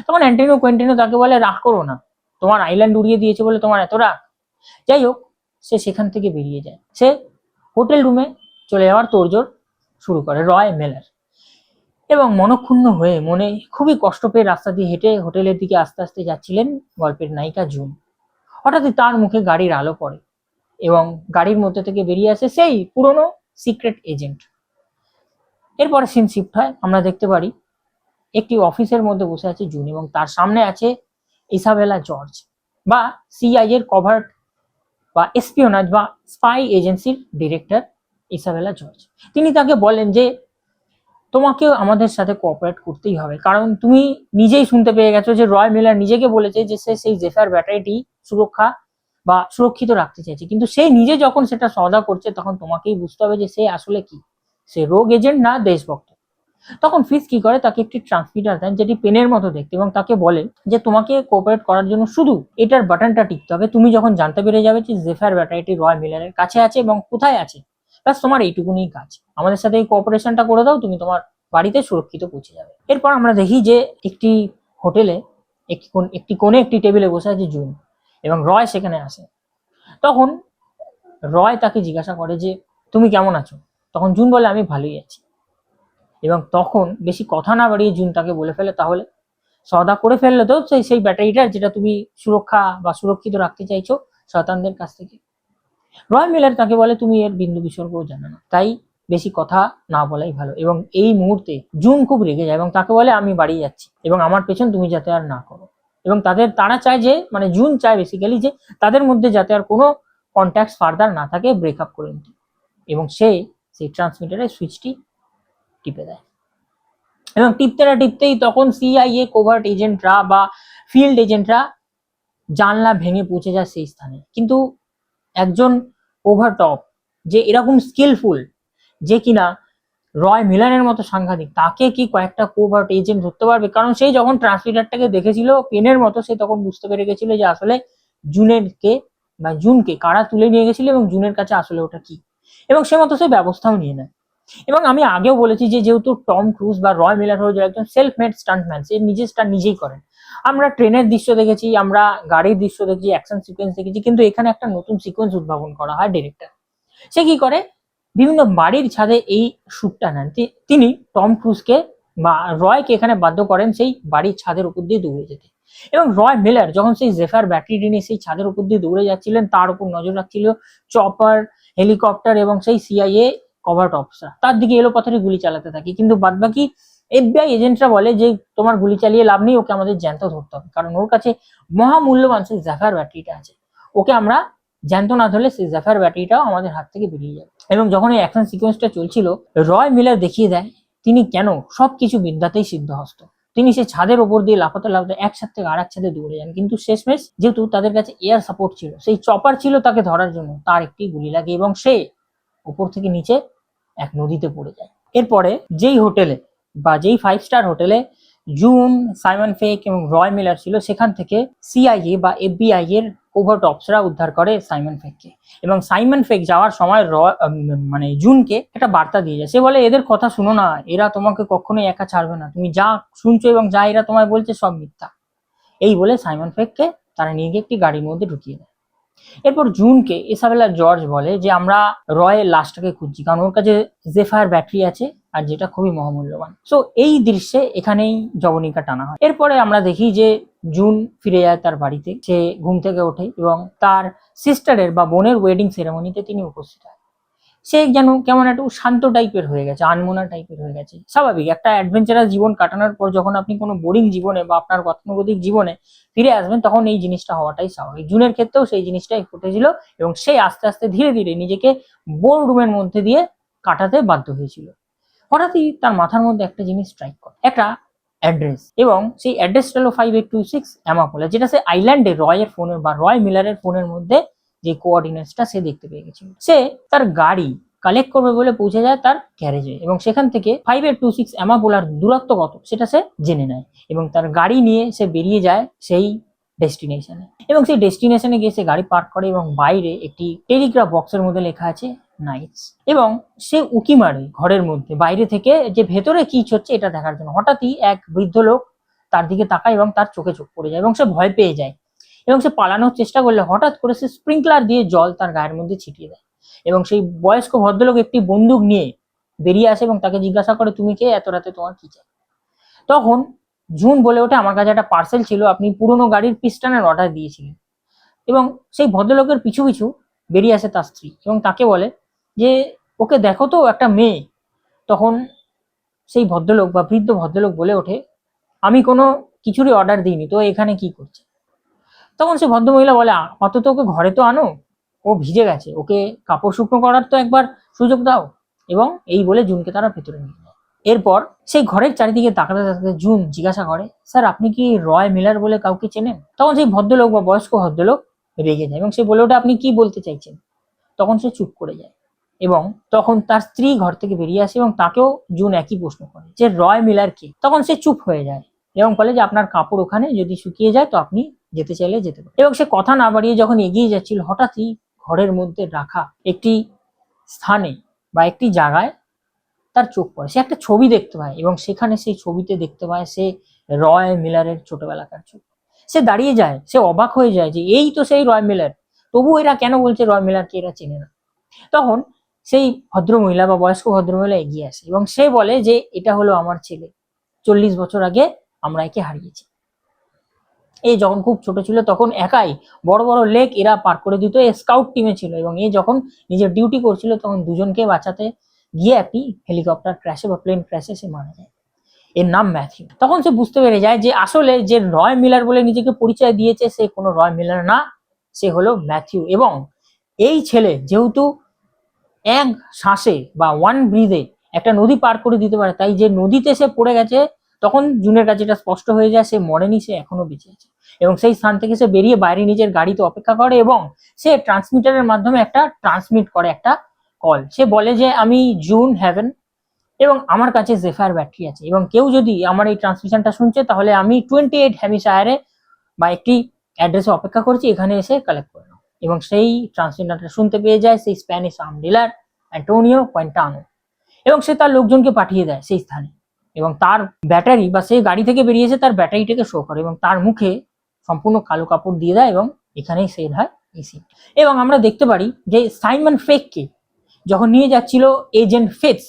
তখন অ্যান্টোনিও কুয়েন্টিনো তাকে বলে রাগ করো না, তোমার আইল্যান্ড উড়িয়ে দিয়েছে বলে তোমার এত রাগ। যাই হোক, সে সেখান থেকে বেরিয়ে যায়, সে হোটেল রুমে চলে যাওয়ার তোড়জোড় শুরু করে রয় মিলার, এবং মনক্ষুণ্ণ হয়ে মনে খুবই কষ্ট পেয়ে রাস্তা দিয়ে হেঁটে হোটেলের দিকে আস্তে আস্তে যাচ্ছিলেন গল্পের নায়িকা জুন। হঠাৎই তার মুখে গাড়ির আলো পড়ে এবং গাড়ির মধ্যে থেকে বেরিয়ে আসে সেই পুরনো সিক্রেট এজেন্ট। এরপরে সিন শিফট হয়, আমরা দেখতে পারি একটি অফিসের মধ্যে বসে আছে জুন, এবং তার সামনে আছে ইসাবেলা জর্জ বা সিআই এর কভার্ট বা এসপিওনাজ বা স্পাই এজেন্সির ডিরেক্টর ইসাবেলা জর্জ। তিনি তাকে বলেন যে তোমাকে আমাদের সাথে কোঅপারেট করতেই হবে, কারণ তুমি নিজেই শুনতে পেয়ে গেছো যে রয় মিলার নিজেকে বলেছে যে সে সেই জেফার ব্যাটারিটি সুরক্ষা বা সুরক্ষিত রাখতে চাইছে, কিন্তু সে নিজে যখন সেটা সওদা করছে তখন তোমাকেই বুঝতে হবে যে সে আসলে কি, সে রোগ এজেন্ট না দেশভক্ত। তখন ফিস কি করে, তাকে একটি ট্রান্সমিটার দেন যেটি পেনের মতো দেখতে, এবং তাকে বলে যে তোমাকে কোঅপারেট করার জন্য শুধু এটার বাটনটা টিপতে হবে, তুমি যখন জানতে পেরে যাবে যে জেফার ব্যাটারিটি রয় মিলারের কাছে আছে এবং কোথায় আছে, ব্যাস তোমার এইটুকুনি কাজ, আমাদের সাথে এই কোঅপারেশনটা করে দাও, তুমি তোমার বাড়িতে সুরক্ষিত পৌঁছে যাবে। এরপর আমরা দেখি যে একটি হোটেলে একটি কোণে একটি টেবিলে বসে আছে জুন, এবং রয় সেখানে আসে। তখন রয় তাকে জিজ্ঞাসা করে যে তুমি কেমন আছো, তখন জুন বলে আমি ভালোই আছি, এবং তখন বেশি কথা না বাড়িয়ে জুন তাকে বলে ফেলে তাহলে সওদা করে ফেললে তো সেই ব্যাটারিটার যেটা তুমি সুরক্ষা বা সুরক্ষিত রাখতে চাইছো শয়তানদের কাছ থেকে। রয় মিলার তাকে বলে তুমি এর বিন্দু বিসর্গও জানো না, তাই বেশি কথা না বলাই ভালো। এবং এই মুহূর্তে জুন খুব রেগে যায় এবং তাকে বলে আমি বাড়ি যাচ্ছি এবং আমার পেছন তুমি যাতে আর না করো। এবং তারা চায় যে, মানে জুন চায় বেসিক্যালি যে তাদের মধ্যে যাতে আর কোনো কন্ট্যাক্ট ফার্দার না থাকে, ব্রেকআপ করে নিতে। এবং সেই ট্রান্সমিটারের সুইচটি টিপে দেয়, এবং টিপতেই তখন সিআইএ কোভার্ট এজেন্টরা বা ফিল্ড এজেন্টরা জানলা ভেঙে পৌঁছে যায় সেই স্থানে। কিন্তু একজন ওভারটপ যে এরকম স্কিলফুল, যে কিনা রয় মিলারের মতো সাংঘাতিক, তাকে কি কয়েকটা কোভার্ট এজেন্ট ধরতে পারবে? কারণ সেই যখন ট্রান্সমিটারটাকে দেখেছিল পেনের মতো, সে তখন বুঝতে পেরে গেছিল যে আসলে জুনেরকে বা জুনকে কারা তুলে নিয়ে গেছিল এবং জুনের কাছে আসলে ওটা কি, এবং সে মতো সে ব্যবস্থাও নিয়ে নেয়। এবং আমি আগেও বলেছি যে যেহেতু টম ক্রুজ বা রয় মিলার হলো যে একজন সেলফ মেড স্টান্টম্যান, সে নিজের স্টান্ট নিজেই করেন। আমরা ট্রেনের দৃশ্য দেখেছি, আমরা গাড়ির দৃশ্য দেখেছি, অ্যাকশন সিকোয়েন্স দেখেছি, কিন্তু এখানে একটা নতুন সিকোয়েন্স উদ্ভাবন করা হয় ডিরেক্টর। সে কি করে, বিভিন্ন বাড়ির ছাদে এই শ্যুটটা নেন। তিনি টম ক্রুজকে বা রয়কে এখানে বাধ্য করেন সেই বাড়ির ছাদের উপর দিয়ে দৌড়ে যেতে। এবং রয় মিলার যখন সেই জেফার ব্যাটারিটি নিয়ে সেই ছাদের উপর দিয়ে দৌড়ে যাচ্ছিলেন, তার উপর নজর রাখছিল চপার, হেলিকপ্টার এবং সেই সিআইএ কভার্ট অফিসার, তার দিকে এলোপাথারি গুলি চালাতে থাকে। কিন্তু বাদবাকি এফবিআই এজেন্টরা বলে যে তোমার গুলি চালিয়ে লাভ নেই, ওকে আমাদের জ্যান্ত ধরতে হবে, কারণ ওর কাছে মহামূল্যবান সেই জেফার ব্যাটারিটা আছে। ওকে আমরা জ্যান্ত না ধরলে সেই জেফার ব্যাটারিটাও আমাদের হাত থেকে বেরিয়ে যাবে। এবং যখন এই অ্যাকশন সিকোয়েন্সটা চলছিল, রয় মিলার দেখিয়ে দেয় তিনি কেন সবকিছু বিদ্যাতেই সিদ্ধহস্ত। তিনি সে ছাদের ওপর দিয়ে লাফাতে লাফাতে এক ছাদ থেকে আরেক ছাদে দৌড়ে যান, কিন্তু শেষমেশ যেহেতু তাদের কাছে এয়ার সাপোর্ট ছিল, সেই চপার ছিল তাকে ধরার জন্য, তার একটি গুলি লাগে এবং সে উপর থেকে নিচে এক নদীতে পড়ে যায়। এরপরে যেই হোটেলে বা যেই 5 স্টার হোটেলে জুন, সাইমন ফেক এবং রয় মিলার ছিল, সেখান থেকে সিআইএ বা এফবিআই এর কোভার্ট অফিসাররা উদ্ধার করে সাইমন ফেককে। এবং সাইমন ফেক যাওয়ার সময় মানে জুনকে একটা বার্তা দিয়ে যায়। সে বলে এদের কথা শুনো না, এরা তোমাকে কখনোই একা ছাড়বে না, তুমি যা শুনছো এবং যা এরা তোমায় বলছে সব মিথ্যা। এই বলে সাইমন ফেককে তারা নিয়ে গিয়ে একটি গাড়ির মধ্যে ঢুকিয়ে দেয়। এরপর জুনকে ইসাবেলা জর্জ বলে যে আমরা রয়ের লাশটাকে খুঁজছি, কারণ ওর কাছে জেফায়ার ব্যাটারি আছে, আর যেটা খুবই মহামূল্যবান। সো এই দৃশ্যে এখানেই জবনিকা টানা হয়। এরপরে আমরা দেখি যে জুন ফিরে যায় তার বাড়িতে, সে ঘুম থেকে ওঠে এবং তার সিস্টারের বা বোনের ওয়েডিং সেরেমনিতে তিনি উপস্থিত হয়। সে যেন কেমন একটু শান্ত টাইপের হয়ে গেছে, আনমনা টাইপের হয়ে গেছে। স্বাভাবিক, একটা অ্যাডভেঞ্চারাস জীবন কাটানোর পর যখন আপনি কোনো বোরিং জীবনে বা আপনার গতানুগতিক জীবনে ফিরে আসবেন, তখন এই জিনিসটা হওয়াটাই স্বাভাবিক। জুনের ক্ষেত্রেও সেই জিনিসটাই ঘটেছিল এবং সে আস্তে আস্তে ধীরে ধীরে নিজেকে বোর রুমের মধ্যে দিয়ে কাটাতে বাধ্য হয়েছিল। হঠাৎই তার মাথার মধ্যে একটা জিনিস স্ট্রাইক করে, একটা অ্যাড্রেস, এবং সেই অ্যাড্রেসটা হলো 5826 অ্যামাপোলা, যেটা সে আইল্যান্ডে রয়ের ফোনের বা রয় মিলারের ফোনের মধ্যে যে কোঅর্ডিনেটসটা সে দেখতে পেয়ে গেছিল। সে তার গাড়ি কালেক্ট করবে বলে পৌঁছে যায় তার গ্যারেজে, এবং সেখান থেকে 5826 অ্যামাপোলার দূরত্ব কত সেটা সে জেনে নেয়, এবং তার গাড়ি নিয়ে সে বেরিয়ে যায় সেই ডেস্টিনেশনে। এবং সেই ডেস্টিনেশনে গিয়ে সে গাড়ি পার্ক করে এবং বাইরে একটি টেলিগ্রাফ বক্সের মধ্যে লেখা আছে নাইটস, এবং সে উকি মারে ঘরের মধ্যে বাইরে থেকে যে ভেতরে কি হচ্ছে এটা দেখার জন্য। হঠাৎই এক বৃদ্ধ লোক তার দিকে তাকায় এবং তার চোখে চোখ পড়ে যায় এবং সে ভয় পেয়ে যায়, এবং সে পালানোর চেষ্টা করলে হঠাৎ করে সে স্প্রিংকলার দিয়ে জল তার গায়ের মধ্যে ছিটিয়ে দেয়, এবং সেই বয়স্ক ভদ্রলোক একটি বন্দুক নিয়ে বেরিয়ে আসে এবং তাকে জিজ্ঞাসা করে তুমি কে, এত রাতে তোমার কি চাই। তখন জুন বলে ওঠে আমার কাছে একটা পার্সেল ছিল, আপনি পুরনো গাড়ির পিস্টনের অর্ডার দিয়েছিলেন। এবং সেই ভদ্রলোকের পিছু পিছু বেরিয়ে আসে তার স্ত্রী এবং তাকে বলে যে ওকে দেখো তো, একটা মেয়ে। তখন সেই ভদ্রলোক বা বৃদ্ধ ভদ্রলোক বলে ওঠে আমি কোনো কিছুরই অর্ডার দিইনি, তো এখানে কি করছে। তখন সে ভদ্রমহিলা বলে অন্তত ওকে ঘরে তো আনো, ও ভিজে গেছে, ওকে কাপড় শুকনো করার তো একবার সুযোগ দাও। এবং এই বলে জুনকে তারা ভেতরে নিয়ে যায়। এরপর সেই ঘরের চারিদিকে তাকাতে তাকাতে জুন জিজ্ঞাসা করে স্যার আপনি কি রয় মিলার বলে কাউকে চেনেন। তখন সেই ভদ্রলোক বা বয়স্ক ভদ্রলোক রেগে যায় এবং সে বলে ওঠে আপনি কি বলতে চাইছেন। তখন সে চুপ করে যায় এবং তখন তার স্ত্রী ঘর থেকে বেরিয়ে আসে এবং তাকেও জুন একই প্রশ্ন করে যে রয় মিলার কে। তখন সে চুপ হয়ে যায় এবং বলে যে আপনার কাপড় ওখানে, যদি শুকিয়ে যায় তো আপনি যেতে চাইলে যেতে পারেন। এবং সে কথা না বাড়িয়ে যখন এগিয়ে যাচ্ছিল, হঠাৎই ঘরের মধ্যে রাখা একটি স্থানে বা একটি জায়গায় তার চোখ পড়ে। সে একটা ছবি দেখতে পায় এবং সেখানে সেই ছবিতে দেখতে পায় সে রয় মিলারের ছোটবেলাকার ছবি। সে দাঁড়িয়ে যায়, সে অবাক হয়ে যায় যে এই তো সেই রয় মিলার, তবু এরা কেন বলছে রয় মিলারকে এরা চেনে না। তখন সেই ভদ্রমহিলা বা বয়স্ক ভদ্রমহিলা এগিয়ে আসে এবং সে বলে যে এটা হলো আমার ছেলে, 40 বছর আগে আমরা একে হারিয়েছি। এই যখন খুব ছোট ছিল তখন একাই বড় বড় লেক এরা পার করে দিত, এ স্কাউট টিমে ছিল, এবং এ যখন নিজের ডিউটি করছিল তখন দুজনকে বাঁচাতে গিয়ে একটি হেলিকপ্টার ক্র্যাশে বা প্লেন ক্র্যাশে সে মারা যায়। এর নাম ম্যাথিউ। তখন সে বুঝতে পেরে যায় যে আসলে যে রয় মিলার বলে নিজেকে পরিচয় দিয়েছে সে কোনো রয় মিলার না, সে হলো ম্যাথিউ। এবং এই ছেলে যেহেতু এক শ্বাসে বা ওয়ান ব্রিথে একটা নদী পার করে দিতে পারে, তাই যে নদীতে সে পড়ে গেছে তখন জুনের কাছে এটা স্পষ্ট হয়ে যায় সে মরেনি, সে এখনো বেঁচে আছে। এবং সেই স্থান থেকে সে বেরিয়ে বাইরে নিজের গাড়িতে অপেক্ষা করে এবং সে ট্রান্সমিটারের মাধ্যমে একটা ট্রান্সমিট করে একটা কল। সে বলে যে আমি জুন হ্যাভেন এবং আমার কাছে জেফায়ার ব্যাটারি আছে, এবং কেউ যদি আমার এই ট্রান্সমিশনটা শুনছে তাহলে আমি 28 হ্যামিশায়ারে বা একটি অ্যাড্রেসে অপেক্ষা করছি, এখানে এসে কালেক্ট করে নাও। এবং সেই ট্রান্সমিটারটা শুনতে পেয়ে যায় সেই স্প্যানিশ আর্ম ডিলার অ্যান্টোনিও কুইন্টানো, এবং সে তার লোকজনকে পাঠিয়ে দেয় সেই স্থানে, এবং তার ব্যাটারি বা সেই গাড়ি থেকে বেরিয়েছে তার ব্যাটারিটাকে শো করে এবং তার মুখে সম্পূর্ণ কালো কাপড় দিয়ে দেয়, এবং এখানেই সেল হয় এই সিন। এবং আমরা দেখতে পারি যে সাইমন ফেককে যখন নিয়ে যাচ্ছিল এজেন্ট ফিটস,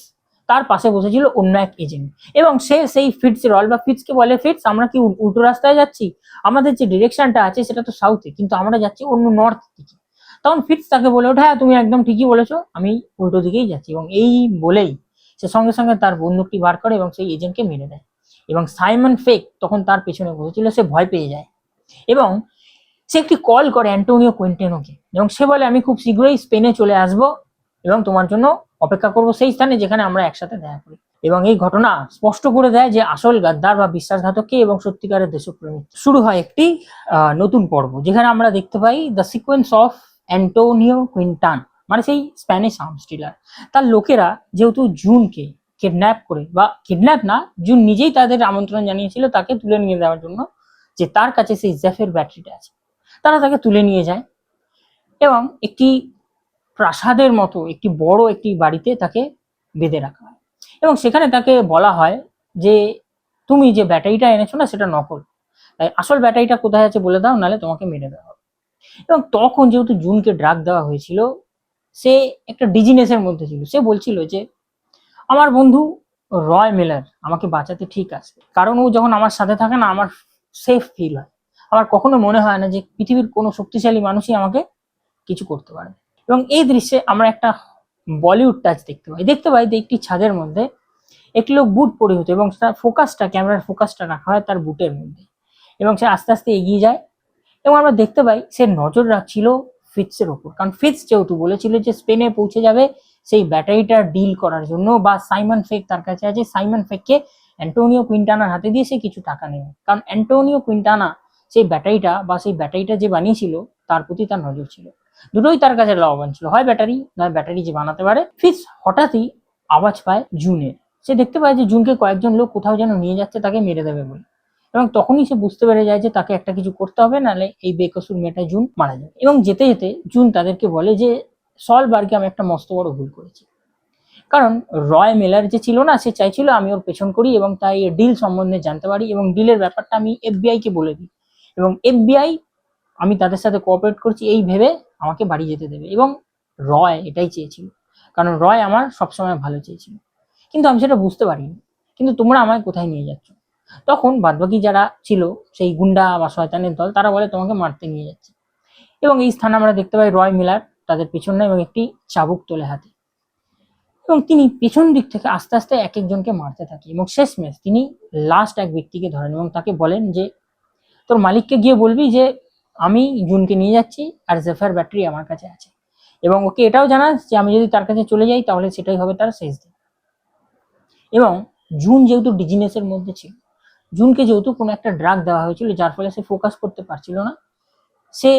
তার পাশে বসেছিল অন্য এক এজেন্ট, এবং সে সেই ফিটস রল বা ফিটসকে বলে, ফিটস আমরা কি উল্টো রাস্তায় যাচ্ছি, আমাদের যে ডিরেকশনটা আছে সেটা তো সাউথে, কিন্তু আমরা যাচ্ছি অন্য নর্থ দিকে। তখন ফিটস তাকে বলে ওঠে, হ্যাঁ তুমি একদম ঠিকই বলেছো, আমি উল্টো দিকেই যাচ্ছি, এবং এই বলেই সে সঙ্গে সঙ্গে তার বন্দুকটি বার করে এবং সেই এজেন্টকে মেরে দেয়। এবং সাইমন ফেক তখন তার পেছনে বসেছিল, সে ভয় পেয়ে যায় এবং সে একটি কল করে অ্যান্টোনিও কুইন্টানোকে, এবং সে বলে আমি খুব শীঘ্রই স্পেনে চলে আসব এবং তোমার জন্য অপেক্ষা করব সেই স্থানে যেখানে আমরা একসাথে দেখা করি। এবং এই ঘটনা স্পষ্ট করে দেয় যে আসল গাদ্দার বা বিশ্বাসঘাতক কে এবং সত্যিকারের দেশপ্রেমিক। শুরু হয় একটি নতুন পর্ব, যেখানে আমরা দেখতে পাই the sequence of Antonio Quintan, মানে সেই স্প্যানিশ আর্মস ডিলার। তার লোকেরা যেহেতু জুনকে কিডন্যাপ করে, বা কিডন্যাপ না, জুন নিজেই তাদের আমন্ত্রণ জানিয়েছিল তাকে তুলে নিয়ে যাওয়ার জন্য, যে তার কাছে সেই জেফের ব্যাটারিটা আছে, তারা তাকে তুলে নিয়ে যায় এবং একটি প্রাসাদের মতো একটি বড় একটি বাড়িতে তাকে বেঁধে রাখা হয়, এবং সেখানে তাকে বলা হয় যে তুমি যে ব্যাটারিটা এনেছো না সেটা নকল, তাই আসল ব্যাটারিটা কোথায় আছে বলে দাও, নাহলে তোমাকে মেরে দেওয়া হবে। এবং তখন যেহেতু জুনকে ড্রাগ দেওয়া হয়েছিল, সে একটা ডিজিনেসের মধ্যে ছিল, সে বলছিল যে আমার বন্ধু রয় মিলার আমাকে বাঁচাতে ঠিক আছে, কারণ ও যখন আমার সাথে থাকে না আমার সেফ ফিল হয়, আমার কখনো মনে হয় না যে পৃথিবীর কোনো শক্তিশালী মানুষই আমাকে কিছু করতে পারবে। এবং এই দৃশ্যে আমরা একটা বলিউড টাচ দেখতে পাই যে একটি ছাদের মধ্যে একটি লোক বুট পরে হতো, এবং তার ফোকাসটা, ক্যামেরার ফোকাসটা রাখা হয় তার বুটের মধ্যে, এবং সে আস্তে আস্তে এগিয়ে যায়, এবং আমরা দেখতে পাই সে নজর রাখছিল ফিটসের ওপর, কারণ ফিটস যেহেতু বলেছিল যে স্পেনে পৌঁছে যাবে সেই ব্যাটারিটা ডিল করার জন্য, বা সাইমন ফেক তার কাছে আছে, সাইমন ফেককে অ্যান্টোনিও কুইন্টানার হাতে দিয়ে সে কিছু টাকা নেবে, কারণ অ্যান্টোনিও কুইন্টানা সেই ব্যাটারিটা যে বানিয়েছিল তার প্রতি তার নজর ছিল, দুটোই তার কাছে লাভবান ছিল, হয় ব্যাটারি নয় ব্যাটারি যে বানাতে পারে। ফিটস হঠাৎই আওয়াজ পায় জুনের, সে দেখতে পায় যে জুনকে কয়েকজন লোক কোথাও যেন নিয়ে যাচ্ছে তাকে মেরে দেবে বলে, এবং তখনই সে বুঝতে পেরে যায় যে তাকে একটা কিছু করতে হবে, নাহলে এই বেকসুর মেয়েটা জুন মারা যাবে। এবং যেতে যেতে জুন তাদেরকে বলে যে সলবার্গে আমি একটা মস্ত বড় ভুল করেছি, কারণ রয় মেলার যে ছিল না, সে চাইছিল আমি ওর পেছন করি এবং তাই ডিল সম্বন্ধে জানতে পারি, এবং ডিলের ব্যাপারটা আমি এফবিআই কে বলে দিই, এবং এফবিআই আমি তাদের সাথে কোঅপারেট করছি এই ভেবে আমাকে বাড়ি যেতে দেবে, এবং রয় এটাই চেয়েছিল, কারণ রয় আমার সবসময় ভালো চেয়েছিল, কিন্তু আমি সেটা বুঝতে পারিনি, কিন্তু তোমরা আমায় কোথায় নিয়ে যাচ্ছ। তখন বাদবাকি যারা ছিল সেই গুন্ডা বা শয়তানের দল, তারা বলে তোমাকে মারতে নিয়ে যাচ্ছে, এবং এই স্থানে আমরা দেখতে পাই রয় মিলার তাদের পিছনে এবং একটি চাবুক তোলে হাতে, এবং তিনি পেছন দিক থেকে আস্তে আস্তে এক একজনকে মারতে থাকে, এবং শেষমেশ তিনি লাস্ট এক ব্যক্তিকে ধরেন এবং তাকে বলেন যে তোর মালিককে গিয়ে বলবি যে আমি জুনকে নিয়ে যাচ্ছি আর জেফার ব্যাটারি আমার কাছে আছে, এবং ওকে এটাও জানাস যে আমি যদি তার কাছে চলে যাই তাহলে সেটাই হবে তার শেষ দিন। এবং জুন যেহেতু ডিজিনেসের মধ্যে ছিল, জুনকে যেহেতু কোনো একটা ড্রাগ দেওয়া হয়েছিল যার ফলে সে ফোকাস করতে পারছিল না, সে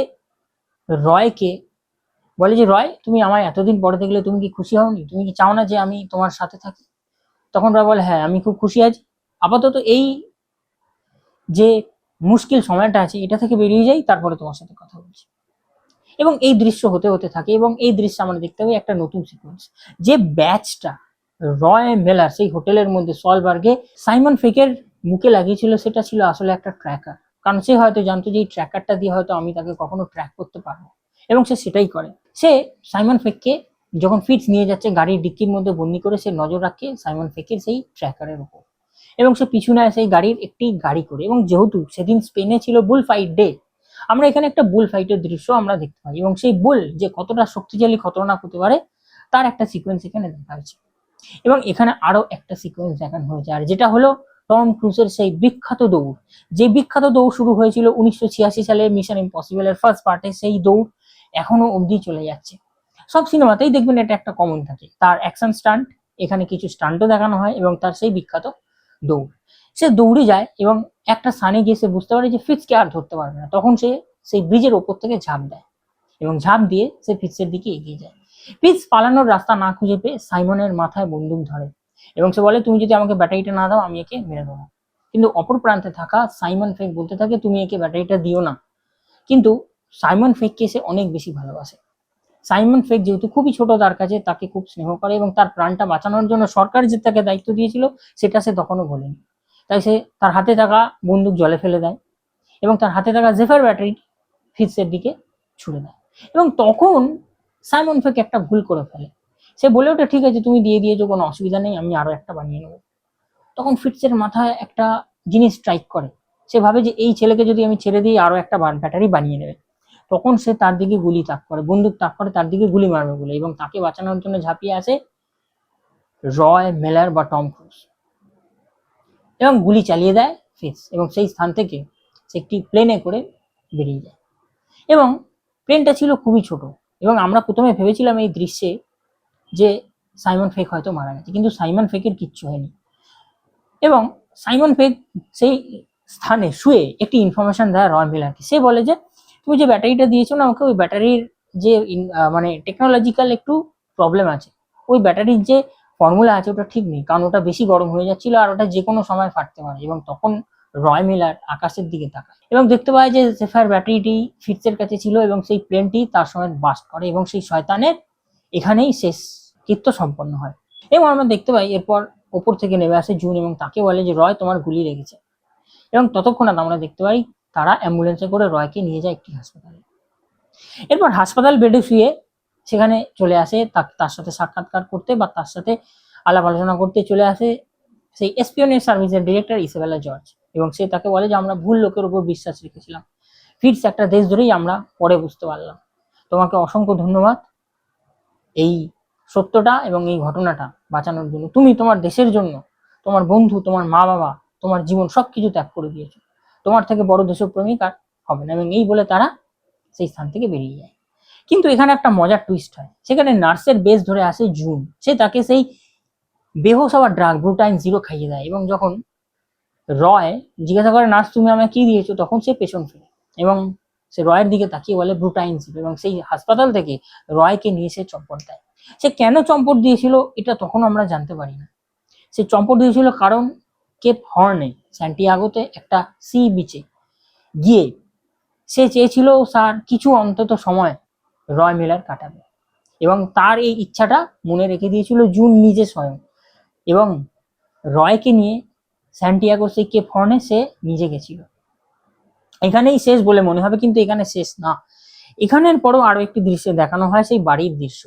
রয়কে বলে যে রয় তুমি আমায় এতদিন পরে দেখলে তুমি কি খুশি হওনি, তুমি কি চাও না যে আমি তোমার সাথে থাকি। তখন রয় বলে হ্যাঁ আমি খুব খুশি আছি, আপাতত এই যে মুশকিল সময়টা আছে এটা থেকে বেরিয়ে যাই, তারপরে তোমার সাথে কথা বলছি। এবং এই দৃশ্য হতে হতে থাকে, এবং এই দৃশ্যে আমরা দেখতে পাই একটা নতুন সিকোয়েন্স, যে ব্যাচটা রয় মেলার সেই হোটেলের মধ্যে সলবার্গে সাইমন ফেকের মুখে লাগিয়েছিল, সেটা ছিল আসলে একটা ট্র্যাকার, কারণ সে হয়তো জানতো যে এই ট্র্যাকারটা দিয়ে হয়তো আমি তাকে কখনো ট্র্যাক করতে পারবো, এবং সে সেটাই করে। সে সাইমন ফেককে যখন ফিটস নিয়ে যাচ্ছে গাড়ির ডিক্কির মধ্যে বন্দি করে, সে নজর রাখে সাইমন ফেকের সেই ট্র্যাকারের উপর, এবং সে পিছু নেয় সেই গাড়ির একটি গাড়ি করে। এবং যেহেতু সেদিন স্পেনে ছিল বুল ফাইট ডে, আমরা এখানে একটা বুল ফাইটের দৃশ্য আমরা দেখতে পাই, এবং সেই বুল যে কতটা শক্তিশালী খতরনাক হতে পারে তার একটা সিকোয়েন্স এখানে দেখা হয়েছে। এবং এখানে আরো একটা সিকোয়েন্স দেখানো হয়েছে, আর যেটা হলো টম ক্রুজের সেই বিখ্যাত দৌড়, যে বিখ্যাত দৌড় শুরু হয়েছিল 1986 সালে মিশন ইম্পসিবল এর ফার্স্ট পার্টে, সেই দৌড় এখনো অবধি চলে যাচ্ছে। সব সিনেমাতেই দেখবেন এটা একটা কমন থাকে, তার অ্যাকশন স্টান্ট, এখানে কিছু স্টান্টও দেখানো হয়, এবং তার সেই বিখ্যাত দৌড়। সে দৌড়ে যায় এবং একটা স্থানে গিয়ে সে বুঝতে পারে যে ফিটসকে আর ধরতে পারবে না, তখন সে সেই ব্রিজের ওপর থেকে ঝাঁপ দেয়, এবং ঝাঁপ দিয়ে সে ফিটসের দিকে এগিয়ে যায়। ফিটস পালানোর রাস্তা না খুঁজে পেয়ে সাইমনের মাথায় বন্দুক ধরে, এবং সে বলে তুমি যদি আমাকে ব্যাটারিটা না দাও আমি একে মেরে দেবো। কিন্তু অপর প্রান্তে থাকা সাইমন ফেক বলতে থাকে তুমি একে ব্যাটারিটা দিও না, কিন্তু সাইমন ফেককে সে অনেক বেশি ভালোবাসে। সাইমন ফেক যেহেতু খুবই ছোট তার কাছে, তাকে খুব স্নেহ করে এবং তার প্রাণটা বাঁচানোর জন্য সরকার যে তাকে দায়িত্ব দিয়েছিল সেটা সে তখনও ভোলেনি। তাই সে তার হাতে থাকা বন্দুক জলে ফেলে দেয় এবং তার হাতে থাকা জেফার ব্যাটারি ফিটসের দিকে ছুড়ে দেয়। এবং তখন সাইমন ফেক একটা ভুল করে ফেলে। সে বলে ওঠে, ঠিক আছে তুমি দিয়ে দিয়েছো, কোনো অসুবিধা নেই, আমি আরো একটা বানিয়ে নেবো। তখন ফিটসের মাথায় একটা জিনিস স্ট্রাইক করে। সে ভাবে যে এই ছেলেকে যদি আমি ছেড়ে দিই আরো একটা ব্যাটারি বানিয়ে নেবে। তখন সে তার দিকে গুলি তাক করে, বন্দুক তাক করে তার দিকে গুলি মারবে বলে, এবং তাকে বাঁচানোর জন্য ঝাঁপিয়ে আসে রয় মিলার বা টম ক্রুজ এবং গুলি চালিয়ে দেয় ফিটস, এবং সেই স্থান থেকে সে একটি প্লেনে করে বেরিয়ে যায়। এবং প্লেনটা ছিল খুবই ছোট, এবং আমরা প্রথমে ভেবেছিলাম এই দৃশ্যে যে সাইমন ফেক হয়তো মারা গেছে, কিন্তু সাইমন ফেকের কিচ্ছু হয়নি। এবং সাইমন ফেক সেই স্থানে শুয়ে একটি ইনফরমেশন দেয় রয় মিলারকে। সে বলে যে তুমি যে ব্যাটারিটা দিয়েছো না আমাকে, ওই ব্যাটারির যে মানে টেকনোলজিক্যাল একটু প্রবলেম আছে, ওই ব্যাটারির যে ফর্মুলা আছে ওটা ঠিক নেই, কারণ ওটা বেশি গরম হয়ে যাচ্ছিল আর ওটা যে কোনো সময় ফাটতে পারে। এবং তখন রয় মিলার আকাশের দিকে তাকায় এবং দেখতে পায় যে জেফার ব্যাটারিটি ফিটসের কাছে ছিল এবং সেই প্লেনটি তার সময় বাস্ট করে এবং সেই শয়তানের এখানেই শেষ কৃত্য সম্পন্ন হয়। এবং আমরা দেখতে পাই এরপর ওপর থেকে নেমে আসে জুন এবং তাকে বলে যে রয় তোমার গুলি লেগেছে। এবং ততক্ষণাৎ আমরা দেখতে পাই তারা অ্যাম্বুলেন্সে করে রয়কে নিয়ে যায় একটি হাসপাতালে। এরপর হাসপাতাল বেডে শুয়ে সেখানে চলে আসে তার সাথে সাক্ষাৎকার করতে বা তার সাথে আলাপ আলোচনা করতে চলে আসে সেই এসপিওনেজ সার্ভিসের ডিরেক্টর ইসাবেলা জর্জ, এবং সে তাকে বলে যে আমরা ভুল লোকের উপর বিশ্বাস রেখেছিলাম, ফিটস একটা দেশ ধরেই আমরা পরে বুঝতে পারলাম। তোমাকে অসংখ্য ধন্যবাদ এই সত্যটা এবং এই ঘটনাটা বাঁচানোর জন্য। তুমি তোমার দেশের জন্য, তোমার বন্ধু, তোমার মা বাবা, তোমার জীবন সবকিছু ত্যাগ করে দিয়েছো। তোমার থেকে বড় দেশপ্রেমিক আর হবে না। এবং এই বলে তারা সেই স্থান থেকে বেরিয়ে যায়। কিন্তু এখানে একটা মজার টুইস্ট হয়। সেখানে নার্সের বেস ধরে আসে জুন। সে তাকে সেই বেহোশ হওয়ার ড্রাগ ব্রুটাইন 0 খাইয়ে দেয়। এবং যখন রয় জিজ্ঞাসা করে নার্স তুমি আমায় কি দিয়েছো, তখন সে পেছন ফিরে এবং সে রয়ের দিকে তাকিয়ে বলে ব্রুটাইন 0। এবং সেই হাসপাতাল থেকে রয়কে নিয়ে সে চম্পট দেয়। সে কেন চম্পট দিয়েছিল এটা তখন আমরা জানতে পারি না। সে চম্পট দিয়েছিল কারণ কেপ হর্নে স্যান্টিয়াগোতে একটা সি বিচে গিয়ে সে চেয়েছিল তার কিছু অন্তত সময় রয় মিলার কাটাবে, এবং তার এই ইচ্ছাটা মনে রেখে দিয়েছিল জুন নিজে স্বয়ং। এবং রয়কে নিয়ে স্যান্টিয়াগো সেই কেপ হর্নে সে নিজে গেছিল। এখানেই শেষ বলে মনে হবে, কিন্তু এখানে শেষ না। এখানের পরও আরো একটি দৃশ্যে দেখানো হয় সেই বাড়ির দৃশ্য।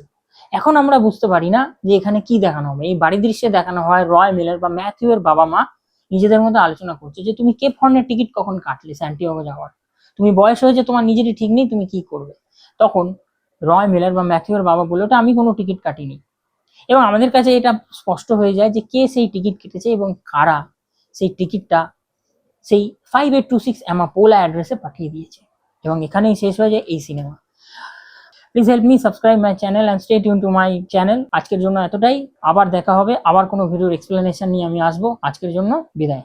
এখন আমরা বুঝতে পারি না যে এখানে কি দেখানো হবে। এই বাড়ির দৃশ্যে দেখানো হয় রয় মিলার বা ম্যাথিউ এর বাবা মা নিজেদের মধ্যে আলোচনা করছে যে তুমি কেপ হর্নের টিকিট কখন কাটলে স্যান্টিয়াগো যাওয়ার, তুমি বয়স হয়েছে, তোমার নিজেরই ঠিক নেই, তুমি কি করবে। তখন রয় মিলার বা ম্যাথিউ এর বাবা বলে ওটা আমি কোনো টিকিট কাটিনি। এবং আমাদের কাছে এটা স্পষ্ট হয়ে যায় যে কে সেই টিকিট কেটেছে এবং কারা সেই টিকিটটা সেই 5826 অ্যামাপোলা অ্যাড্রেসে পাঠিয়ে দিয়েছে। এবং এখানেই শেষ হয়ে যায় এই cinema. Please help me subscribe my channel and stay tune to my channel. আজকের জন্য এতটাই, আবার দেখা হবে, আবার কোনো ভিডিওর এক্সপ্লেনেশন নিয়ে আমি আসবো। আজকের জন্য বিদায়।